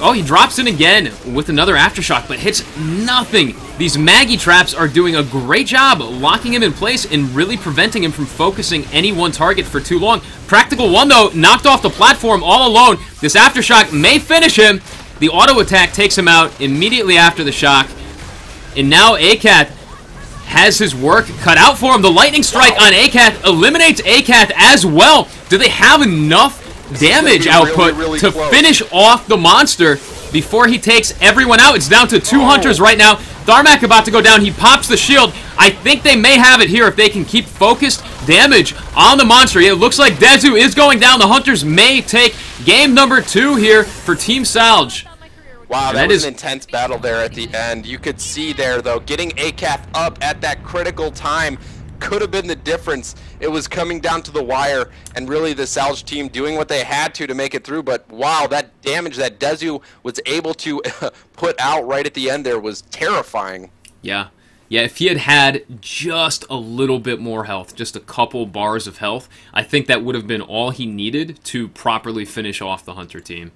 Oh, he drops in again with another Aftershock, but hits nothing. These Maggie traps are doing a great job locking him in place and really preventing him from focusing any one target for too long. Practical One, though, knocked off the platform all alone. This Aftershock may finish him. The auto attack takes him out immediately after the shock. And now Akath has his work cut out for him. The Lightning Strike on Akath eliminates Akath as well. Do they have enough damage output to finish off the monster before he takes everyone out? It's down to 2 hunters right now. Tharmak about to go down. He pops the shield. I think they may have it here if they can keep focused damage on the monster. It looks like Dezu is going down. The hunters may take game number 2 here for Team Salge. Wow, that was an intense battle there at the end. You could see there, though, getting Akath up at that critical time could have been the difference. It was coming down to the wire, and really the Salge team doing what they had to make it through. But wow, that damage that Dezu was able to put out right at the end there was terrifying. Yeah. Yeah, if he had had just a little bit more health, just a couple bars of health, I think that would have been all he needed to properly finish off the Hunter team.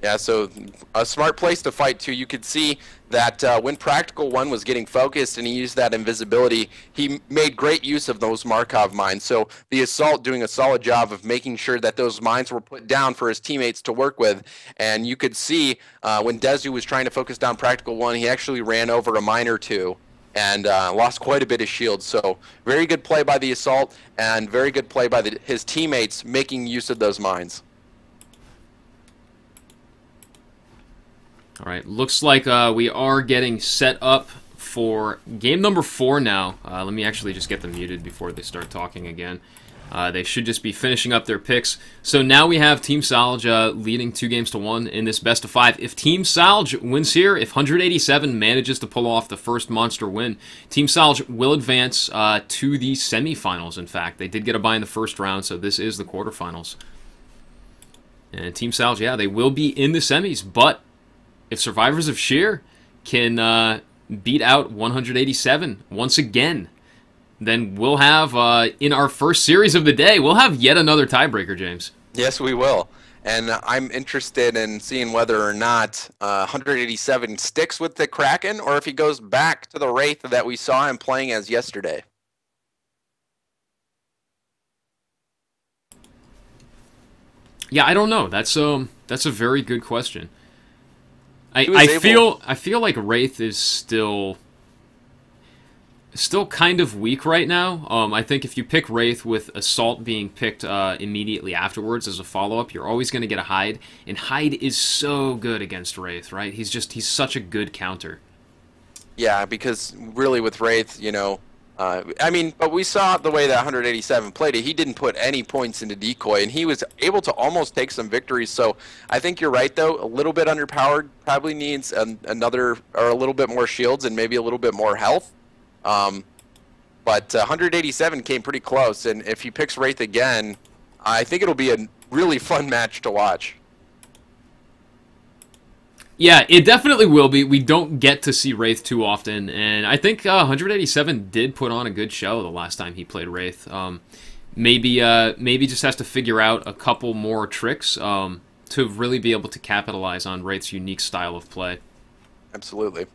Yeah, so a smart place to fight, too. You could see that when Practical One was getting focused and he used that invisibility, he made great use of those Markov mines. So the Assault doing a solid job of making sure that those mines were put down for his teammates to work with. And you could see when Dezu was trying to focus down Practical One, he actually ran over a mine or two and lost quite a bit of shield. So very good play by the Assault and very good play by his teammates making use of those mines. All right, looks like we are getting set up for game number 4 now. Let me actually just get them muted before they start talking again. They should just be finishing up their picks. So now we have Team Salge leading 2-1 in this best of 5. If Team Salge wins here, if 187 manages to pull off the first monster win, Team Salge will advance to the semifinals, in fact. They did get a bye in the first round, so this is the quarterfinals. And Team Salge, yeah, they will be in the semis, but if Survivors of Sheer can beat out 187 once again, then we'll have, in our first series of the day, we'll have yet another tiebreaker, James. Yes, we will. And I'm interested in seeing whether or not 187 sticks with the Kraken or if he goes back to the Wraith that we saw him playing as yesterday. Yeah, I don't know. That's a very good question. I feel like Wraith is still still kind of weak right now. I think if you pick Wraith with Assault being picked immediately afterwards as a follow-up, you're always going to get a Hide, and Hide is so good against Wraith, right? He's such a good counter. Yeah, because really with Wraith, you know, I mean, but we saw the way that 187 played it. He didn't put any points into decoy, and he was able to almost take some victories. So I think you're right, though. A little bit underpowered, probably needs another or a little bit more shields and maybe a little bit more health. But 187 came pretty close, and if he picks Wraith again, I think it'll be a really fun match to watch. Yeah, it definitely will be. We don't get to see Wraith too often, and I think 187 did put on a good show the last time he played Wraith. Maybe just has to figure out a couple more tricks to really be able to capitalize on Wraith's unique style of play. Absolutely.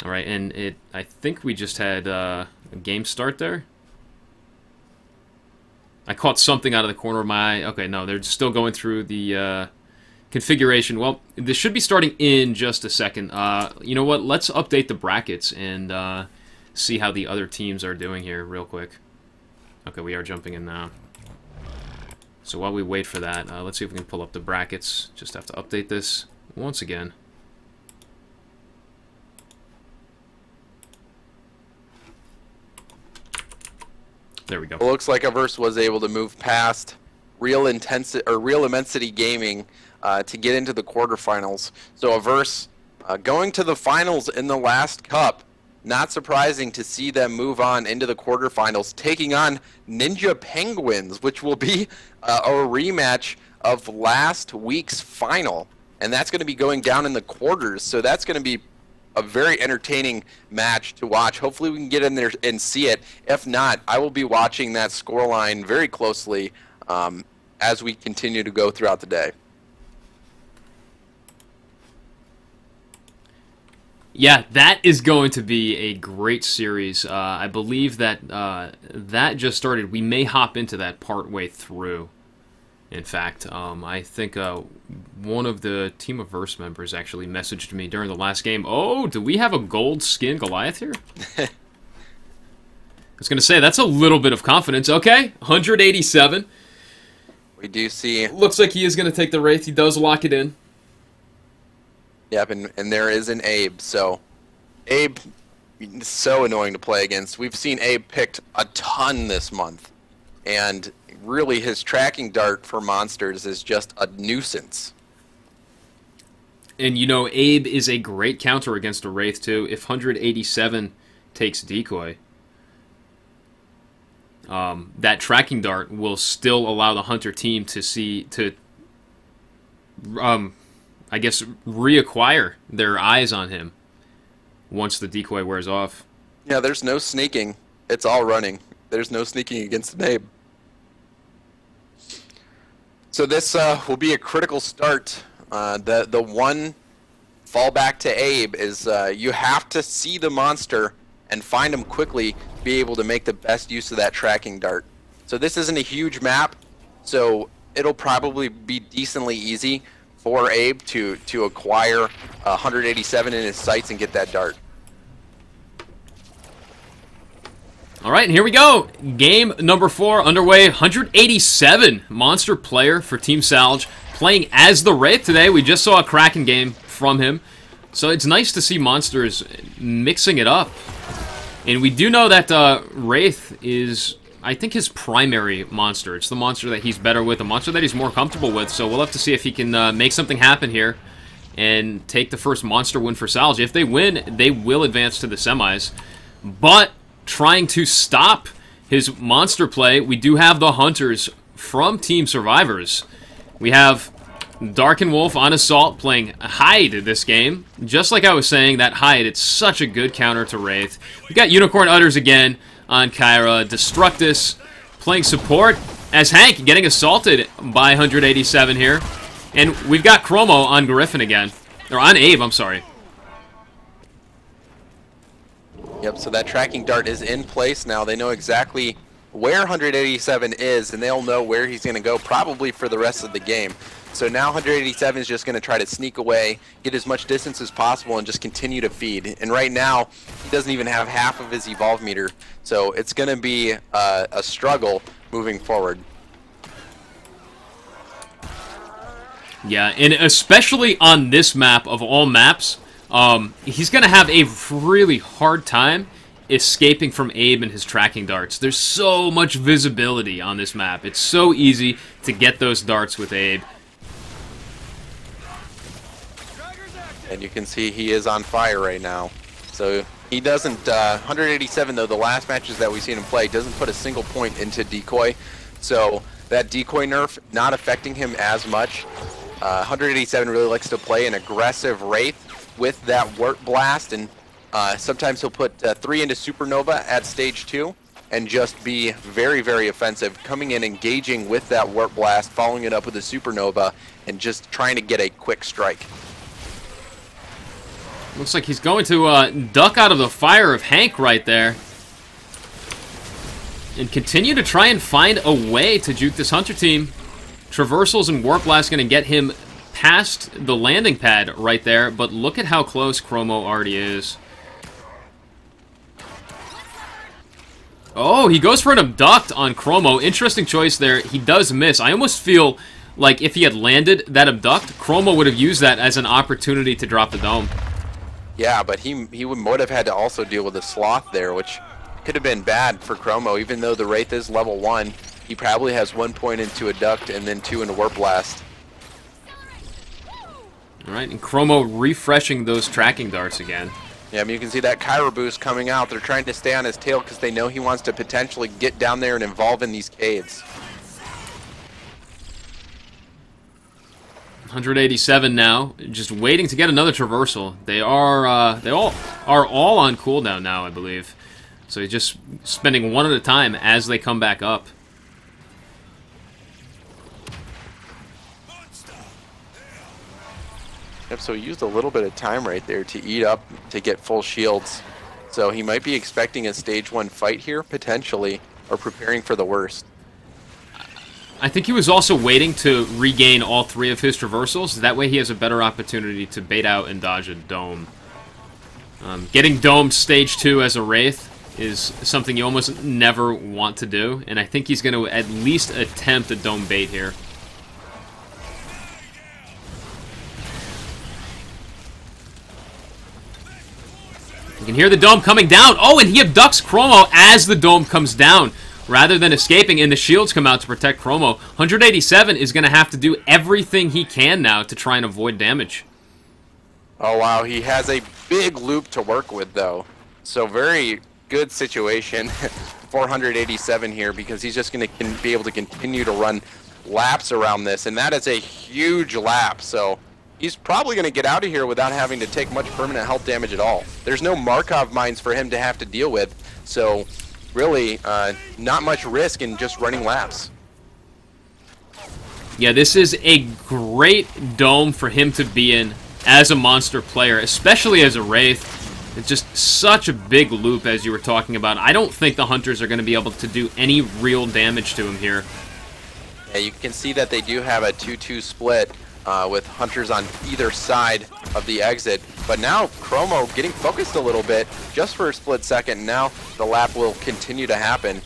All right, and I think we just had a game start there. I caught something out of the corner of my eye. Okay, no, they're still going through the configuration. Well, this should be starting in just a second. You know what? Let's update the brackets and see how the other teams are doing here real quick. Okay, we are jumping in now. So while we wait for that, let's see if we can pull up the brackets. Just have to update this once again. There we go. It looks like Averse was able to move past Real Immensity Gaming to get into the quarterfinals. So Averse going to the finals in the last cup. Not surprising to see them move on into the quarterfinals, taking on Ninja Penguins, which will be a rematch of last week's final. And that's going to be going down in the quarters. So that's going to be a very entertaining match to watch. Hopefully we can get in there and see it. If not, I will be watching that scoreline very closely as we continue to go throughout the day. Yeah, that is going to be a great series. I believe that that just started. We may hop into that partway through. In fact, I think one of the Team Averse members actually messaged me during the last game. Oh, do we have a gold skin Goliath here? I was going to say, that's a little bit of confidence. Okay, 187. We do see... Looks like he is going to take the Wraith. He does lock it in. Yep, and there is an Abe. So, Abe is so annoying to play against. We've seen Abe picked a ton this month. And really, his tracking dart for monsters is just a nuisance. And, you know, Abe is a great counter against a Wraith, too. If 187 takes decoy, that tracking dart will still allow the Hunter team to I guess, reacquire their eyes on him once the decoy wears off. Yeah, there's no sneaking. It's all running. There's no sneaking against an Abe. So this will be a critical start. The one fallback to Abe is you have to see the monster and find him quickly to be able to make the best use of that tracking dart. So this isn't a huge map, so it'll probably be decently easy for Abe to acquire 187 in his sights and get that dart. All right, and here we go. Game number 4 underway. 187 monster player for Team Salge playing as the Wraith today. We just saw a Kraken game from him. So it's nice to see monsters mixing it up. And we do know that Wraith is, I think, his primary monster. It's the monster that he's better with, the monster that he's more comfortable with. So we'll have to see if he can make something happen here and take the first monster win for Salge. If they win, they will advance to the semis. But trying to stop his monster play, we do have the Hunters from Team Survivors. We have Dark and Wolf on Assault playing Hide this game. Just like I was saying, that Hide, it's such a good counter to Wraith. We got Unicorn Udders again on Kyra. Destructus playing support as Hank getting assaulted by 187 here. And we've got Chromo on Griffin again. Or on Abe, I'm sorry. Yep, so that tracking dart is in place now. They know exactly where 187 is, and they'll know where he's going to go probably for the rest of the game. So now 187 is just going to try to sneak away, get as much distance as possible, and just continue to feed. And right now, he doesn't even have half of his evolve meter, so it's going to be a struggle moving forward. Yeah, and especially on this map of all maps, he's going to have a really hard time escaping from Abe and his tracking darts. There's so much visibility on this map. It's so easy to get those darts with Abe. And you can see he is on fire right now. So he doesn't, 187 though, the last matches that we've seen him play, doesn't put a single point into decoy. So that decoy nerf not affecting him as much. 187 really likes to play an aggressive Wraith with that Warp Blast, and sometimes he'll put 3 into Supernova at stage 2 and just be very, very offensive, coming in, engaging with that Warp Blast, following it up with a Supernova, and just trying to get a quick strike. Looks like he's going to duck out of the fire of Hank right there. And continue to try and find a way to juke this Hunter team. Traversals and Warp Blast going to get him past the landing pad right there, but look at how close Chromo already is. Oh, he goes for an abduct on Chromo. Interesting choice there. He does miss. I almost feel like if he had landed that abduct, Chromo would have used that as an opportunity to drop the dome. Yeah, but he would have had to also deal with a Sloth there, which could have been bad for Chromo. Even though the Wraith is level 1, he probably has 1 point into a duct and then 2 into Warp Blast. Alright, and Chromo refreshing those tracking darts again. Yeah, I mean, you can see that Kyra boost coming out. They're trying to stay on his tail because they know he wants to potentially get down there and involve in these caves. 187 now, just waiting to get another traversal. They all are on cooldown now, I believe. So he's just spending one at a time as they come back up. Yep, so he used a little bit of time right there to eat up to get full shields. So he might be expecting a stage 1 fight here, potentially, or preparing for the worst. I think he was also waiting to regain all 3 of his traversals. That way he has a better opportunity to bait out and dodge a dome. Getting domed stage 2 as a Wraith is something you almost never want to do, and I think he's going to at least attempt a dome bait here. You can hear the dome coming down. Oh, and he abducts Chromo as the dome comes down, rather than escaping, and the shields come out to protect Chromo. 187 is going to have to do everything he can now to try and avoid damage. Oh, wow. He has a big loop to work with, though. So very good situation for 187 here, because he's just going to be able to continue to run laps around this, and that is a huge lap. So he's probably going to get out of here without having to take much permanent health damage at all. There's no Markov mines for him to have to deal with, so really not much risk in just running laps. Yeah, this is a great dome for him to be in as a monster player, especially as a Wraith. It's just such a big loop, as you were talking about. I don't think the Hunters are going to be able to do any real damage to him here. Yeah, you can see that they do have a 2-2 split with Hunters on either side of the exit. But now Chromo getting focused a little bit just for a split second. Now the lap will continue to happen.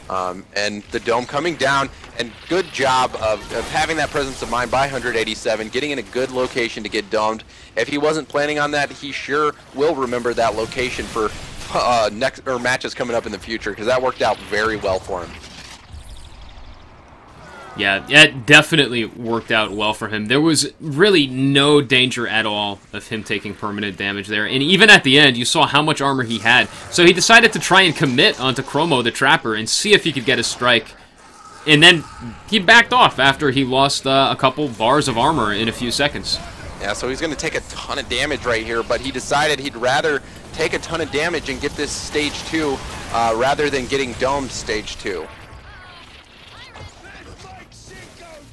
And the dome coming down, and good job of having that presence of mind by 187, getting in a good location to get domed. If he wasn't planning on that, he sure will remember that location for matches coming up in the future, because that worked out very well for him. Yeah, it definitely worked out well for him. There was really no danger at all of him taking permanent damage there. And even at the end, you saw how much armor he had. So he decided to try and commit onto Chromo the Trapper and see if he could get a strike. And then he backed off after he lost a couple bars of armor in a few seconds. Yeah, so he's going to take a ton of damage right here, but he decided he'd rather take a ton of damage and get this stage 2 rather than getting domed stage 2.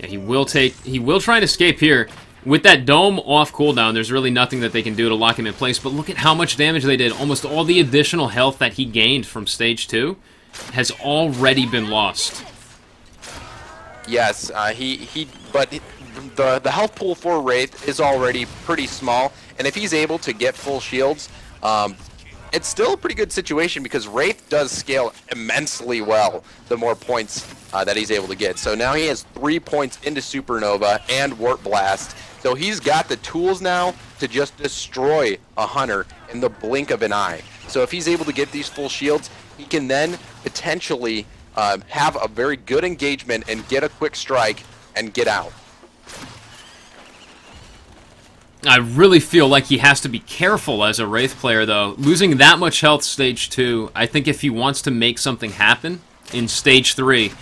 Yeah, he will try and escape here. With that dome off cooldown, there's really nothing that they can do to lock him in place, but look at how much damage they did. Almost all the additional health that he gained from stage 2 has already been lost. Yes, but the health pool for Wraith is already pretty small, and if he's able to get full shields, it's still a pretty good situation because Wraith does scale immensely well the more points that he's able to get. So now he has 3 points into Supernova and Warp Blast, so he's got the tools now to just destroy a Hunter in the blink of an eye. So if he's able to get these full shields, he can then potentially have a very good engagement and get a quick strike and get out. I really feel like he has to be careful as a Wraith player, though. Losing that much health stage 2, I think if he wants to make something happen in stage 3,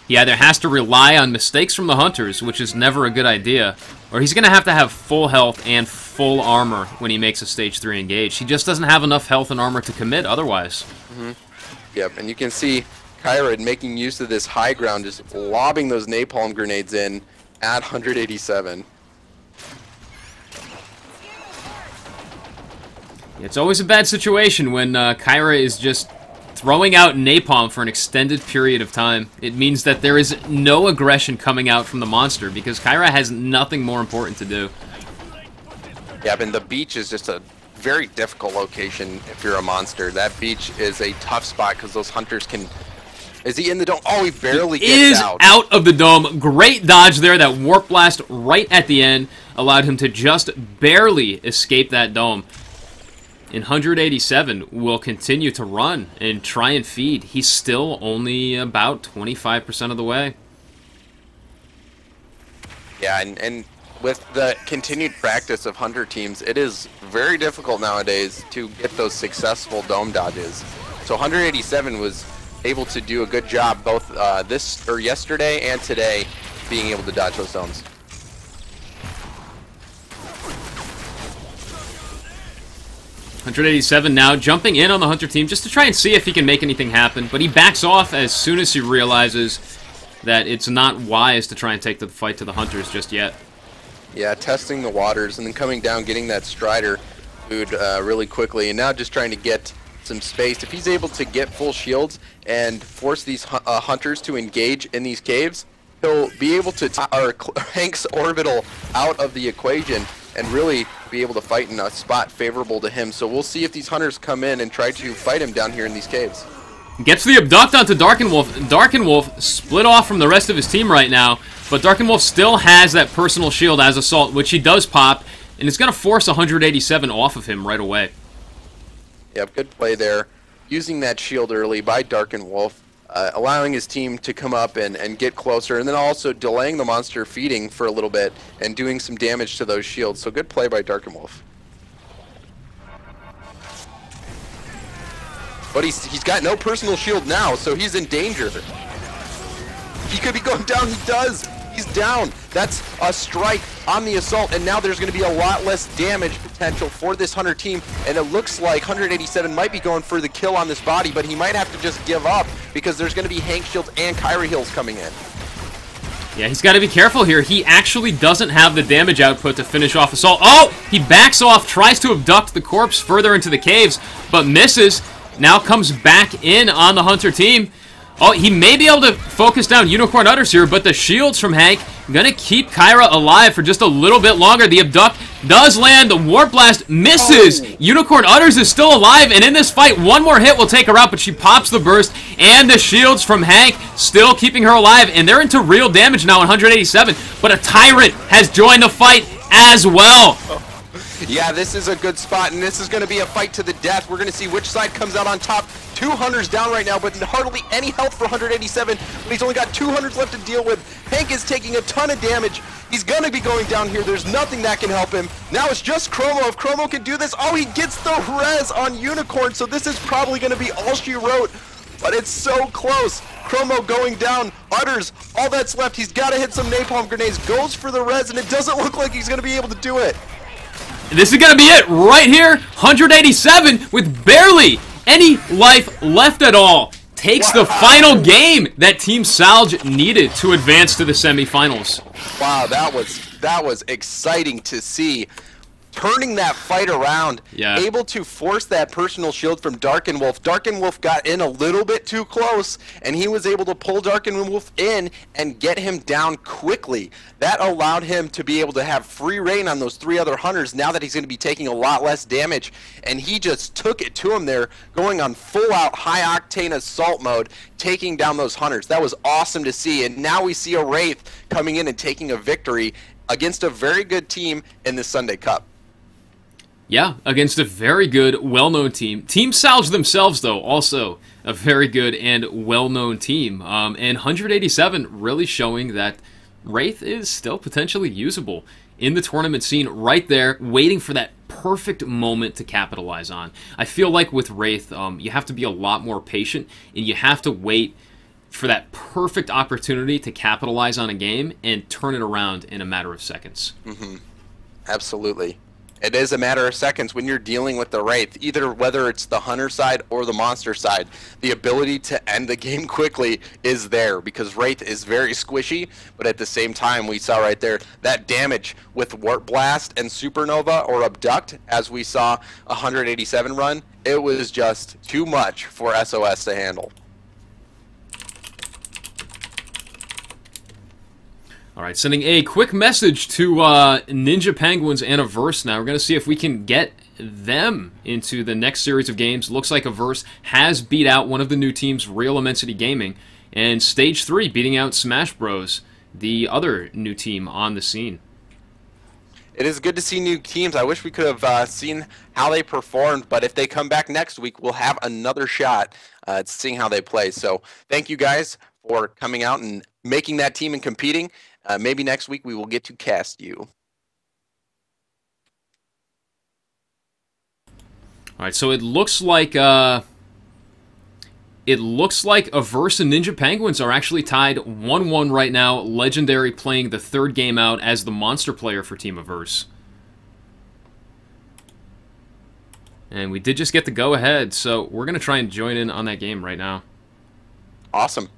he either has to rely on mistakes from the Hunters, which is never a good idea, or he's going to have full health and full armor when he makes a stage 3 engage. He just doesn't have enough health and armor to commit otherwise. Yep, and you can see Kyrad making use of this high ground, just lobbing those napalm grenades in at 187. It's always a bad situation when Kyra is just throwing out napalm for an extended period of time. It means that there is no aggression coming out from the monster because Kyra has nothing more important to do. Yeah, and the beach is just a very difficult location if you're a monster. That beach is a tough spot because those Hunters can... Is he in the dome? Oh, he barely gets out. He is out of the dome. Great dodge there. That Warp Blast right at the end allowed him to just barely escape that dome. And 187 will continue to run and try and feed. He's still only about 25% of the way. Yeah, and with the continued practice of Hunter teams, it is very difficult nowadays to get those successful dome dodges. So 187 was able to do a good job both yesterday and today being able to dodge those domes. 187 now, jumping in on the Hunter team just to try and see if he can make anything happen, but he backs off as soon as he realizes that it's not wise to try and take the fight to the Hunters just yet. Yeah, testing the waters and then coming down, getting that Strider food really quickly, and now just trying to get some space. If he's able to get full shields and force these Hunters to engage in these caves, he'll be able to Hank's orbital out of the equation and really be able to fight in a spot favorable to him. So we'll see if these Hunters come in and try to fight him down here in these caves. Gets the abduct onto Darkenwolf. Darkenwolf split off from the rest of his team right now, but Darkenwolf still has that personal shield as Assault, which he does pop, and it's going to force 187 off of him right away. Yep, good play there. Using that shield early by Darkenwolf, allowing his team to come up and get closer, and then also delaying the monster feeding for a little bit and doing some damage to those shields. So good play by Darkenwolf. But he's got no personal shield now, so he's in danger. He could be going down. He does. He's down. That's a strike on the Assault, and now there's going to be a lot less damage potential for this Hunter team, and it looks like 187 might be going for the kill on this body, but he might have to just give up because there's going to be Hank shields and Kyrie heals coming in. Yeah, he's got to be careful here. He actually doesn't have the damage output to finish off Assault. Oh! He backs off, tries to abduct the corpse further into the caves, but misses. Now comes back in on the Hunter team. Oh, he may be able to focus down Unicorn Udders here, but the shields from Hank gonna keep Kyra alive for just a little bit longer. The abduct does land. The Warp Blast misses. Oh. Unicorn Udders is still alive, and in this fight, one more hit will take her out, but she pops the burst, and the shields from Hank still keeping her alive, and they're into real damage now, 187, but a Tyrant has joined the fight as well. Yeah, this is a good spot, and this is going to be a fight to the death. We're going to see which side comes out on top. 2 Hunters down right now, but hardly any health for 187. But he's only got 2 Hunters left to deal with. Hank is taking a ton of damage. He's going to be going down here. There's nothing that can help him. Now it's just Chromo. If Chromo can do this, oh, he gets the res on Unicorn, so this is probably going to be all she wrote. But it's so close. Chromo going down. Udders, all that's left. He's got to hit some napalm grenades. Goes for the res, and it doesn't look like he's going to be able to do it. This is going to be it right here. 187 with barely any life left at all. Takes the final game that Team Salge needed to advance to the semifinals. Wow, that was exciting to see. turning that fight around, Yeah. able to force that personal shield from Darkenwolf. Darkenwolf got in a little bit too close, and he was able to pull Darkenwolf in and get him down quickly. That allowed him to be able to have free reign on those 3 other hunters now that he's going to be taking a lot less damage, and he just took it to him there, going on full-out high-octane assault mode, taking down those hunters. That was awesome to see, and now we see a Wraith coming in and taking a victory against a very good team in the Sunday Cup. Yeah, against a very good, well-known team. Team Salge themselves, though, also a very good and well-known team. And 187 really showing that Wraith is still potentially usable in the tournament scene right there, waiting for that perfect moment to capitalize on. I feel like with Wraith, you have to be a lot more patient, and you have to wait for that perfect opportunity to capitalize on a game and turn it around in a matter of seconds. Mm-hmm. Absolutely. It is a matter of seconds when you're dealing with the Wraith, either whether it's the Hunter side or the Monster side. The ability to end the game quickly is there because Wraith is very squishy, but at the same time, we saw right there that damage with Warp Blast and Supernova or Abduct, as we saw 187 run, it was just too much for SOS to handle. All right, sending a quick message to Ninja Penguins and Averse now. We're going to see if we can get them into the next series of games. Looks like Averse has beat out one of the new teams, Real Immensity Gaming, and Stage 3 beating out Smash Bros, the other new team on the scene. It is good to see new teams. I wish we could have seen how they performed, but if they come back next week, we'll have another shot at seeing how they play. So thank you guys for coming out and making that team and competing. Maybe next week we will get to cast you. All right, so it looks like Averse and Ninja Penguins are actually tied 1-1 right now. Legendary playing the 3rd game out as the monster player for Team Averse. And we did just get the go-ahead, so we're going to try and join in on that game right now. Awesome.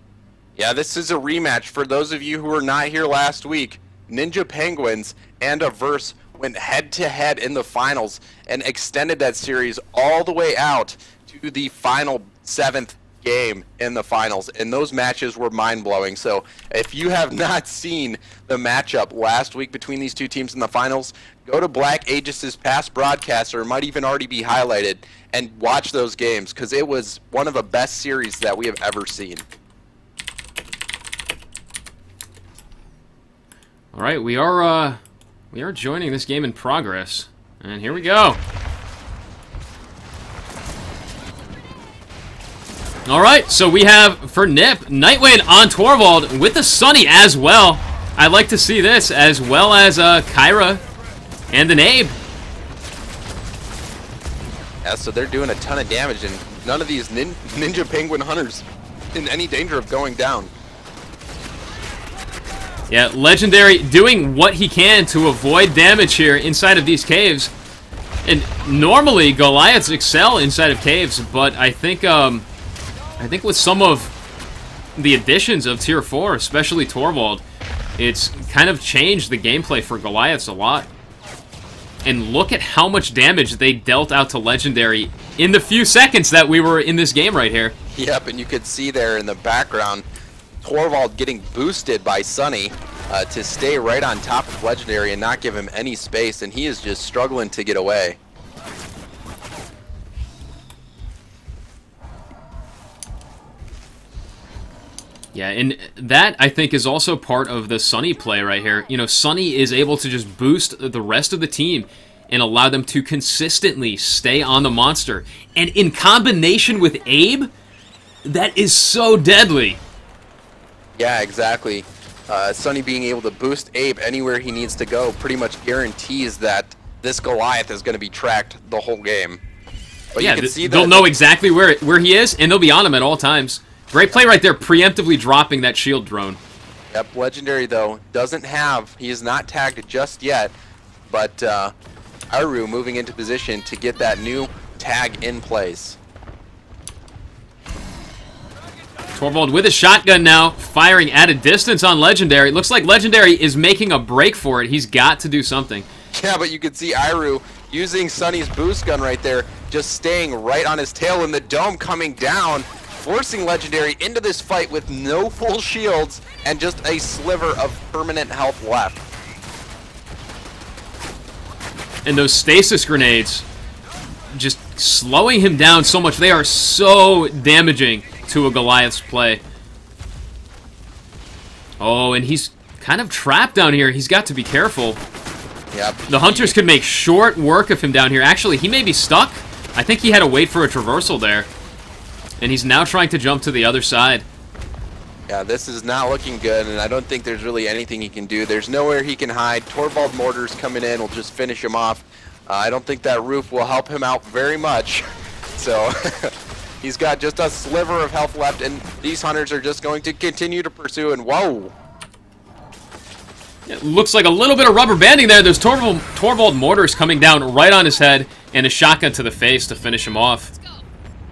Yeah, this is a rematch. For those of you who were not here last week, Ninja Penguins and Averse went head-to-head in the finals and extended that series all the way out to the final 7th game in the finals, and those matches were mind-blowing. So if you have not seen the matchup last week between these two teams in the finals, go to Black Aegis' past broadcast, or it might even already be highlighted, and watch those games, because it was one of the best series that we have ever seen. All right, we are joining this game in progress, and here we go. All right, so we have for Nip Nightwind on Torvald with the Sunny as well. I'd like to see this, as well as Kyra and the Abe. Yeah, so they're doing a ton of damage, and none of these Ninja Penguin hunters in any danger of going down. Yeah, Legendary doing what he can to avoid damage here inside of these caves. And normally Goliaths excel inside of caves, but I think with some of the additions of Tier 4, especially Torvald, it's kind of changed the gameplay for Goliaths a lot. And look at how much damage they dealt out to Legendary in the few seconds that we were in this game right here. Yep, and you could see there in the background Torvald getting boosted by Sunny to stay right on top of Legendary and not give him any space, and he is just struggling to get away. Yeah, and that, I think, is also part of the Sunny play right here. You know, Sunny is able to just boost the rest of the team and allow them to consistently stay on the monster. And in combination with Abe, that is so deadly. Yeah, exactly. Sunny being able to boost Abe anywhere he needs to go pretty much guarantees that this Goliath is going to be tracked the whole game. But yeah, you can see they'll know exactly where he is, and they'll be on him at all times. Great play right there, preemptively dropping that shield drone. Yep, Legendary, though, he is not tagged just yet, but Aru moving into position to get that new tag in place. Torvald with a shotgun now, firing at a distance on Legendary. Looks like Legendary is making a break for it. He's got to do something. Yeah, but you can see Iru using Sunny's boost gun right there, just staying right on his tail, and the dome coming down, forcing Legendary into this fight with no full shields and just a sliver of permanent health left. And those stasis grenades just slowing him down so much. They are so damaging to a Goliath's play. Oh, and he's kind of trapped down here. He's got to be careful. Yep. The Hunters could make short work of him down here. Actually, he may be stuck. I think he had to wait for a traversal there. And he's now trying to jump to the other side. Yeah, this is not looking good, and I don't think there's really anything he can do. There's nowhere he can hide. Torvald Mortars coming in will just finish him off. I don't think that roof will help him out very much. So he's got just a sliver of health left, and these Hunters are just going to continue to pursue, and whoa. It looks like a little bit of rubber banding there. There's Torvald Mortars coming down right on his head, and a shotgun to the face to finish him off.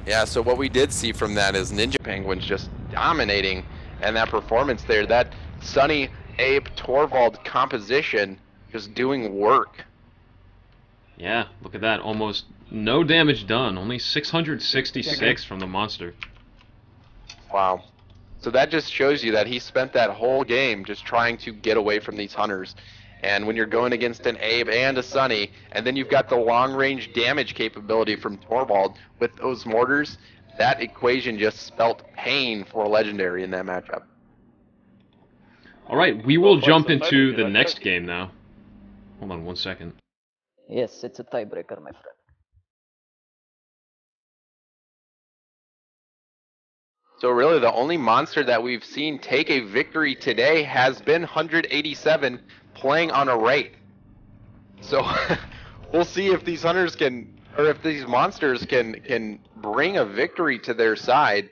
Yeah, so what we did see from that is Ninja Penguins just dominating, and that performance there, that Sunny, Abe, Torvald composition just doing work. Yeah, look at that. Almost no damage done. Only 666 from the monster. Wow. So that just shows you that he spent that whole game just trying to get away from these Hunters. And when you're going against an Abe and a Sunny, and then you've got the long-range damage capability from Torvald with those mortars, that equation just spelt pain for Legendary in that matchup. All right, we will jump into the next game now. Hold on one second. Yes, it's a tiebreaker, my friend. So really the only monster that we've seen take a victory today has been 187 playing on a Wraith. So we'll see if these Hunters can, or if these monsters can bring a victory to their side.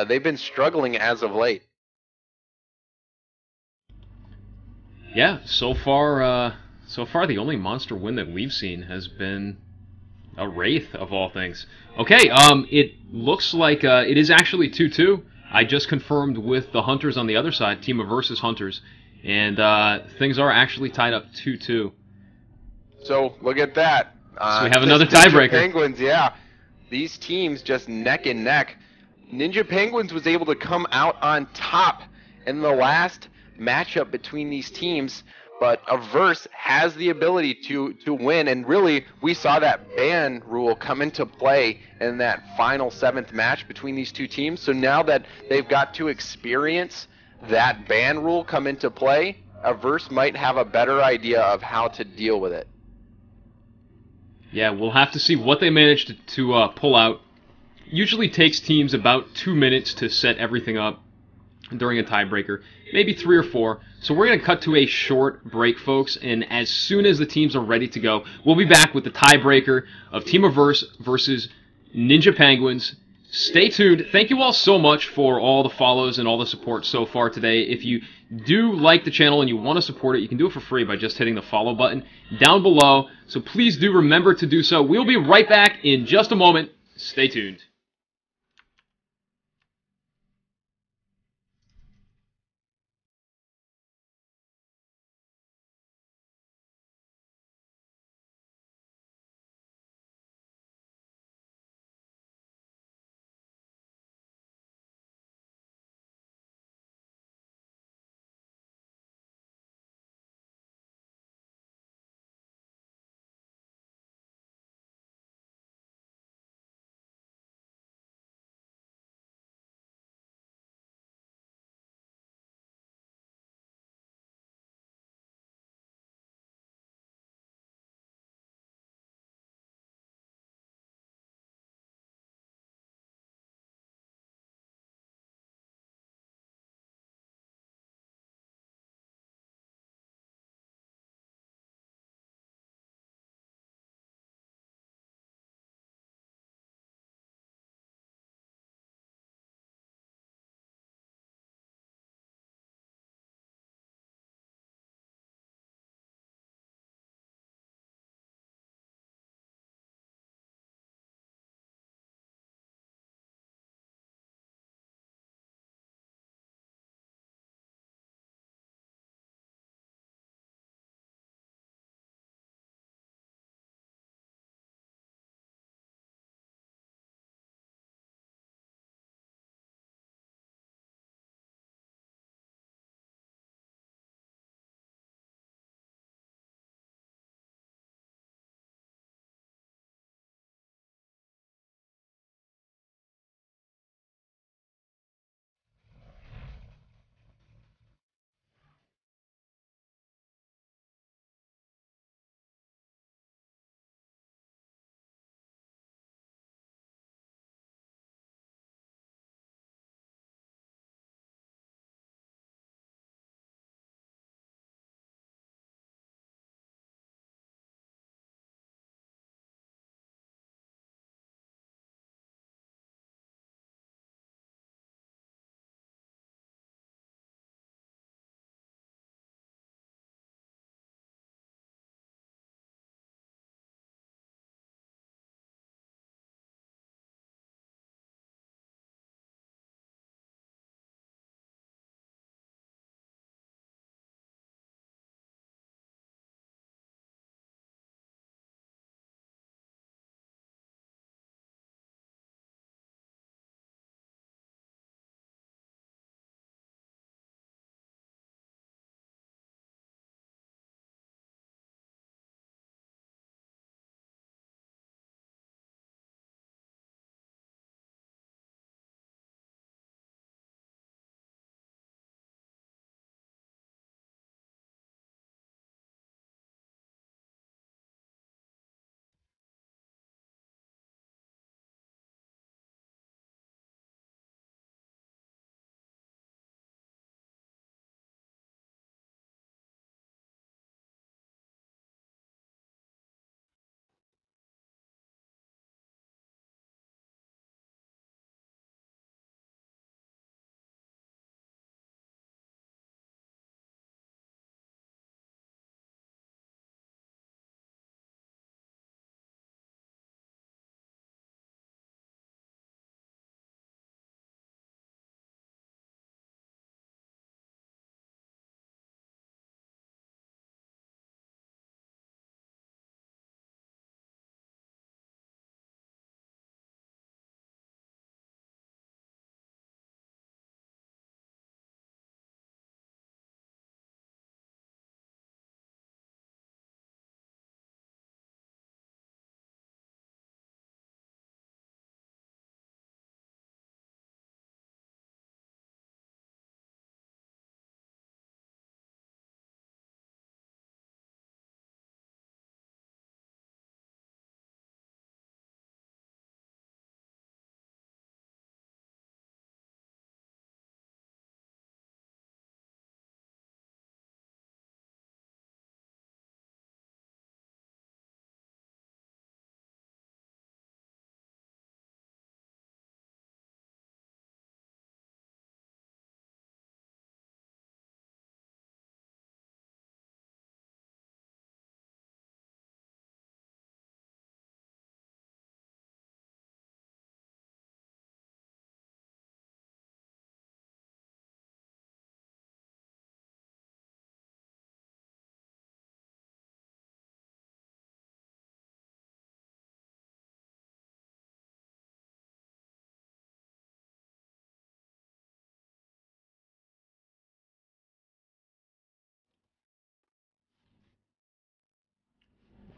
They've been struggling as of late. Yeah, so far the only monster win that we've seen has been a Wraith, of all things. Okay, it looks like it is actually 2-2. I just confirmed with the Hunters on the other side, Team of versus Hunters, and things are actually tied up 2-2. So look at that. So we have another tiebreaker. Penguins, yeah. These teams just neck and neck. Ninja Penguins was able to come out on top in the last matchup between these teams, but Averse has the ability to win, and really we saw that ban rule come into play in that final 7th match between these two teams. So now that they've got to experience that ban rule come into play, Averse might have a better idea of how to deal with it. Yeah, we'll have to see what they manage to pull out. Usually takes teams about 2 minutes to set everything up during a tiebreaker, maybe 3 or 4. So we're going to cut to a short break, folks, and as soon as the teams are ready to go, we'll be back with the tiebreaker of Team Averse versus Ninja Penguins. Stay tuned. Thank you all so much for all the follows and all the support so far today. If you do like the channel and you want to support it, you can do it for free by just hitting the follow button down below. So please do remember to do so. We'll be right back in just a moment. Stay tuned.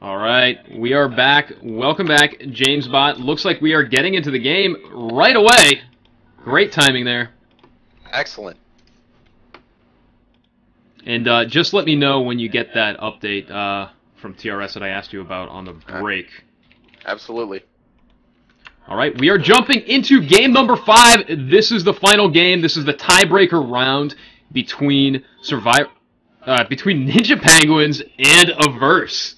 All right, we are back. Welcome back, James Bot. Looks like we are getting into the game right away. Great timing there. Excellent. And just let me know when you get that update from TRS that I asked you about on the break. Absolutely. All right, we are jumping into game number 5. This is the final game. This is the tiebreaker round between between Ninja Penguins and Averse.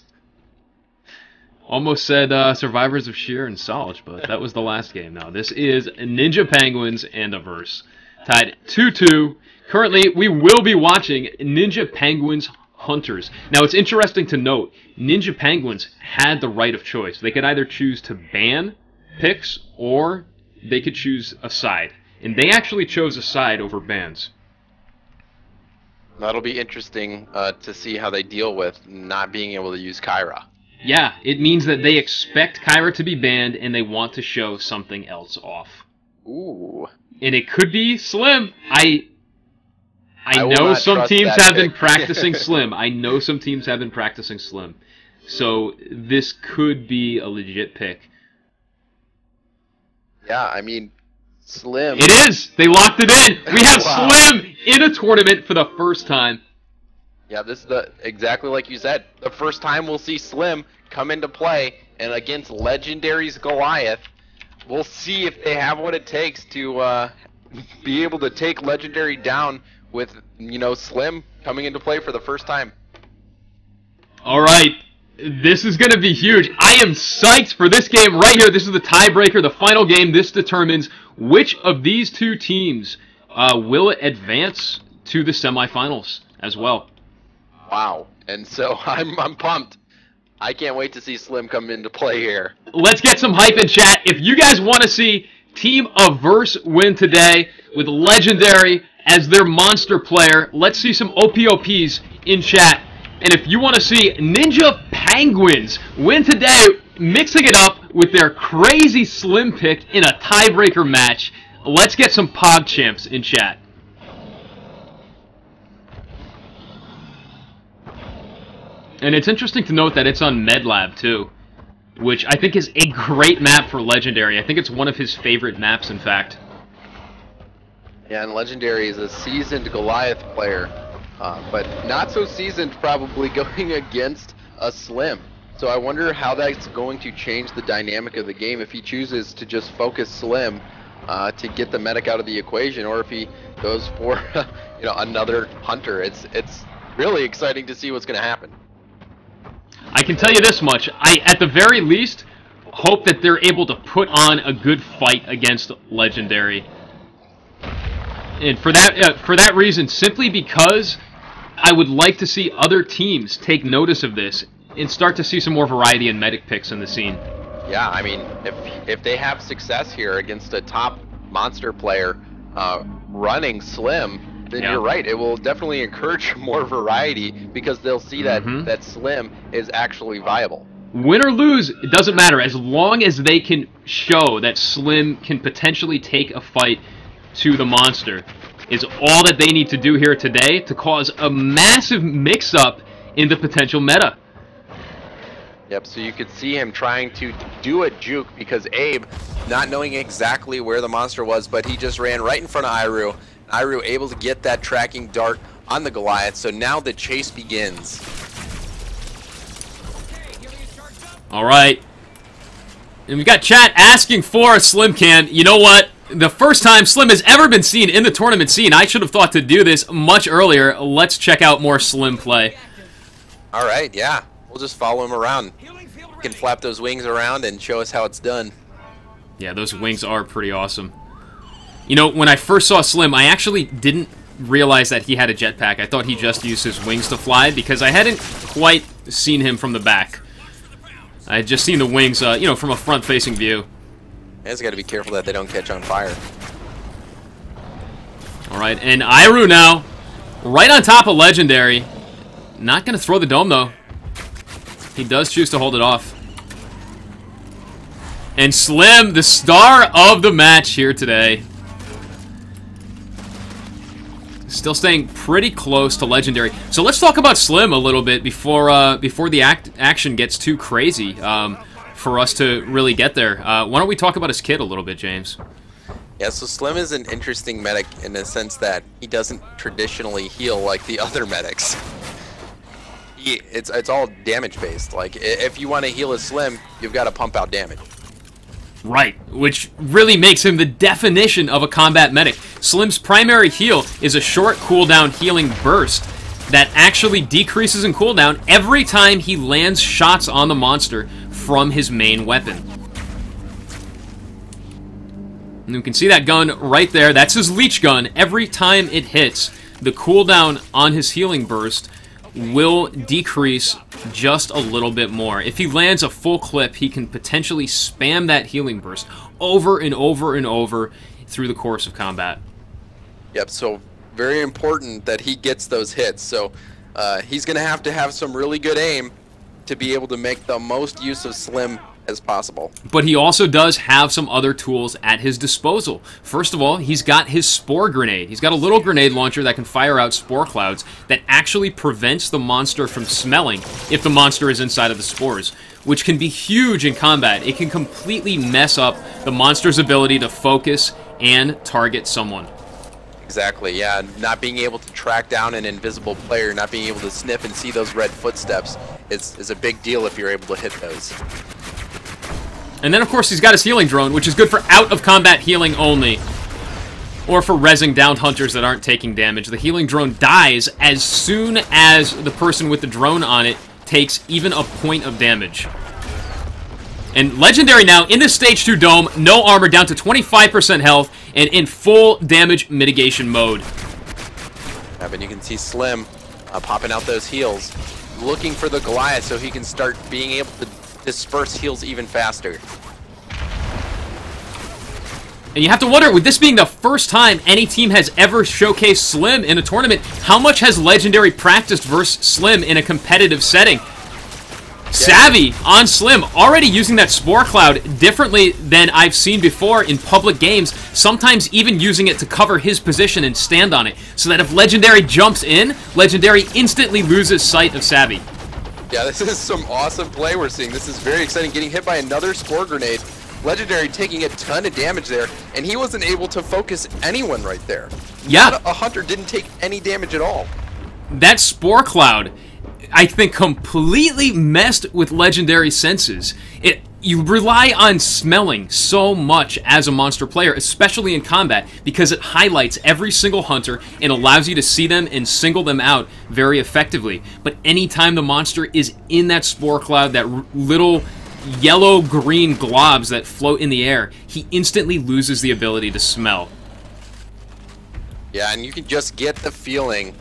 Almost said Survivors of Sheer and Solj, but that was the last game. Now, this is Ninja Penguins and Averse. Tied 2-2. Currently, we will be watching Ninja Penguins Hunters. Now, it's interesting to note, Ninja Penguins had the right of choice. They could either choose to ban picks, or they could choose a side. And they actually chose a side over bans. That'll be interesting to see how they deal with not being able to use Kyra. Yeah, it means that they expect Kyra to be banned, and they want to show something else off. Ooh. And it could be Slim. I know some teams have been practicing Slim. I know some teams have been practicing Slim. So this could be a legit pick. Yeah, I mean, Slim. It is! They locked it in! We have Wow. Slim in a tournament for the first time. Yeah, this is exactly like you said. The first time we'll see Slim come into play, and against Legendary's Goliath, we'll see if they have what it takes to be able to take Legendary down with, Slim coming into play for the first time. All right, this is going to be huge. I am psyched for this game right here. This is the tiebreaker, the final game. This determines which of these two teams will advance to the semifinals as well. Wow. And so I'm pumped. I can't wait to see Slim come into play here. Let's get some hype in chat. If you guys want to see Team Averse win today with Legendary as their monster player, let's see some OPOPs in chat. And if you want to see Ninja Penguins win today, mixing it up with their crazy Slim pick in a tiebreaker match, let's get some PogChamps in chat. And it's interesting to note that it's on MedLab too, which I think is a great map for Legendary. I think it's one of his favorite maps, in fact. Yeah, and Legendary is a seasoned Goliath player, but not so seasoned probably going against a Slim. So I wonder how that's going to change the dynamic of the game if he chooses to just focus Slim to get the medic out of the equation, or if he goes for another hunter. It's really exciting to see what's going to happen. I can tell you this much. I, at the very least, hope that they're able to put on a good fight against Legendary. And for that reason, simply because I would like to see other teams take notice of this and start to see some more variety in medic picks in the scene. Yeah, I mean, if they have success here against a top monster player running Slim, then you're right. It will definitely encourage more variety because they'll see that Slim is actually viable. Win or lose, it doesn't matter. As long as they can show that Slim can potentially take a fight to the monster is all that they need to do here today to cause a massive mix-up in the potential meta. Yep, so you could see him trying to do a juke because Abe, not knowing exactly where the monster was, but he just ran right in front of Iru. Iru able to get that tracking dart on the Goliath, so now the chase begins. All right. And we've got chat asking for a Slim can. You know what? The first time Slim has ever been seen in the tournament scene. I should have thought to do this much earlier. Let's check out more Slim play. All right, yeah. We'll just follow him around. He can flap those wings around and show us how it's done. Yeah, those wings are pretty awesome. You know, when I first saw Slim, I actually didn't realize that he had a jetpack. I thought he just used his wings to fly because I hadn't quite seen him from the back. I had just seen the wings, from a front-facing view. You just got to be careful that they don't catch on fire. All right, and Iru now, right on top of Legendary. Not going to throw the dome, though. He does choose to hold it off. And Slim, the star of the match here today. Still staying pretty close to Legendary. So let's talk about Slim a little bit before the action gets too crazy for us to really get there. Why don't we talk about his kit a little bit, James? Yeah, so Slim is an interesting medic in the sense that he doesn't traditionally heal like the other medics. It's all damage based. Like, if you want to heal a Slim, you've got to pump out damage. Right, which really makes him the definition of a combat medic. Slim's primary heal is a short cooldown healing burst that actually decreases in cooldown every time he lands shots on the monster from his main weapon. And you can see that gun right there. That's his leech gun. Every time it hits, the cooldown on his healing burst will decrease just a little bit more. If he lands a full clip, he can potentially spam that healing burst over and over and over through the course of combat. Yep, so very important that he gets those hits. So he's going to have some really good aim to be able to make the most use of Slim as possible. But he also does have some other tools at his disposal. First of all, he's got his spore grenade. He's got a little grenade launcher that can fire out spore clouds that actually prevents the monster from smelling if the monster is inside of the spores, which can be huge in combat. It can completely mess up the monster's ability to focus and target someone. Exactly, yeah. Not being able to track down an invisible player, not being able to sniff and see those red footsteps is a big deal if you're able to hit those. And then, of course, he's got his healing drone, which is good for out-of-combat healing only, or for rezzing downed hunters that aren't taking damage. The healing drone dies as soon as the person with the drone on it takes even a point of damage. And Legendary now, in this Stage 2 dome, no armor, down to 25% health, and in full damage mitigation mode. Yeah, but you can see Slim popping out those heals, looking for the Goliath so he can start being able to disperse heals even faster. And you have to wonder, with this being the first time any team has ever showcased Slim in a tournament, how much has Legendary practiced versus Slim in a competitive setting? Savvy on Slim, already using that Spore Cloud differently than I've seen before in public games, sometimes even using it to cover his position and stand on it, so that if Legendary jumps in, Legendary instantly loses sight of Savvy. Yeah, this is some awesome play we're seeing. This is very exciting. Getting hit by another Spore Grenade. Legendary taking a ton of damage there, and he wasn't able to focus anyone right there. Yeah. A hunter didn't take any damage at all. That Spore Cloud, I think, completely messed with Legendary's senses. You rely on smelling so much as a monster player, especially in combat, because it highlights every single hunter and allows you to see them and single them out very effectively. But anytime the monster is in that Spore Cloud, that little yellow-green globs that float in the air, he instantly loses the ability to smell. Yeah, and you can just get the feeling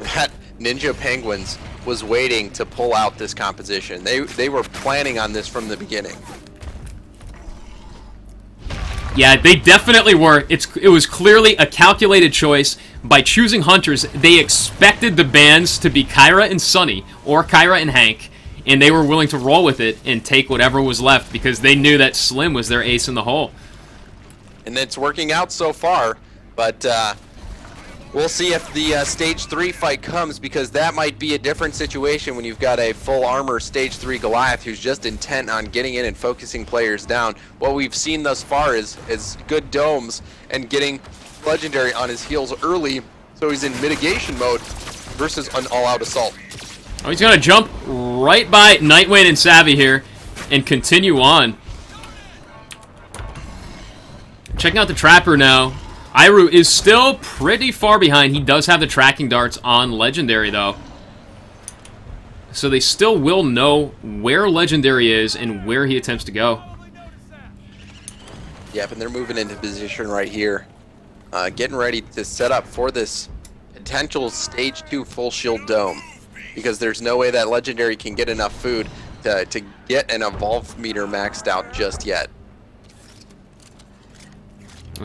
that Ninja Penguins was waiting to pull out this composition. They were planning on this from the beginning. Yeah, they definitely were. It was clearly a calculated choice. By choosing hunters, they expected the bans to be Kyra and Sunny, or Kyra and Hank, and they were willing to roll with it and take whatever was left because they knew that Slim was their ace in the hole. And it's working out so far, but we'll see if the Stage 3 fight comes, because that might be a different situation when you've got a full armor Stage 3 Goliath who's just intent on getting in and focusing players down. What we've seen thus far is good domes and getting Legendary on his heels early, so he's in mitigation mode versus an all-out assault. Oh, he's going to jump right by Nightwing and Savvy here and continue on. Checking out the Trapper now. Iru is still pretty far behind. He does have the tracking darts on Legendary, though. So they still will know where Legendary is and where he attempts to go. Yep, and they're moving into position right here. Getting ready to set up for this potential Stage 2 full shield dome. Because there's no way that Legendary can get enough food to get an Evolve meter maxed out just yet.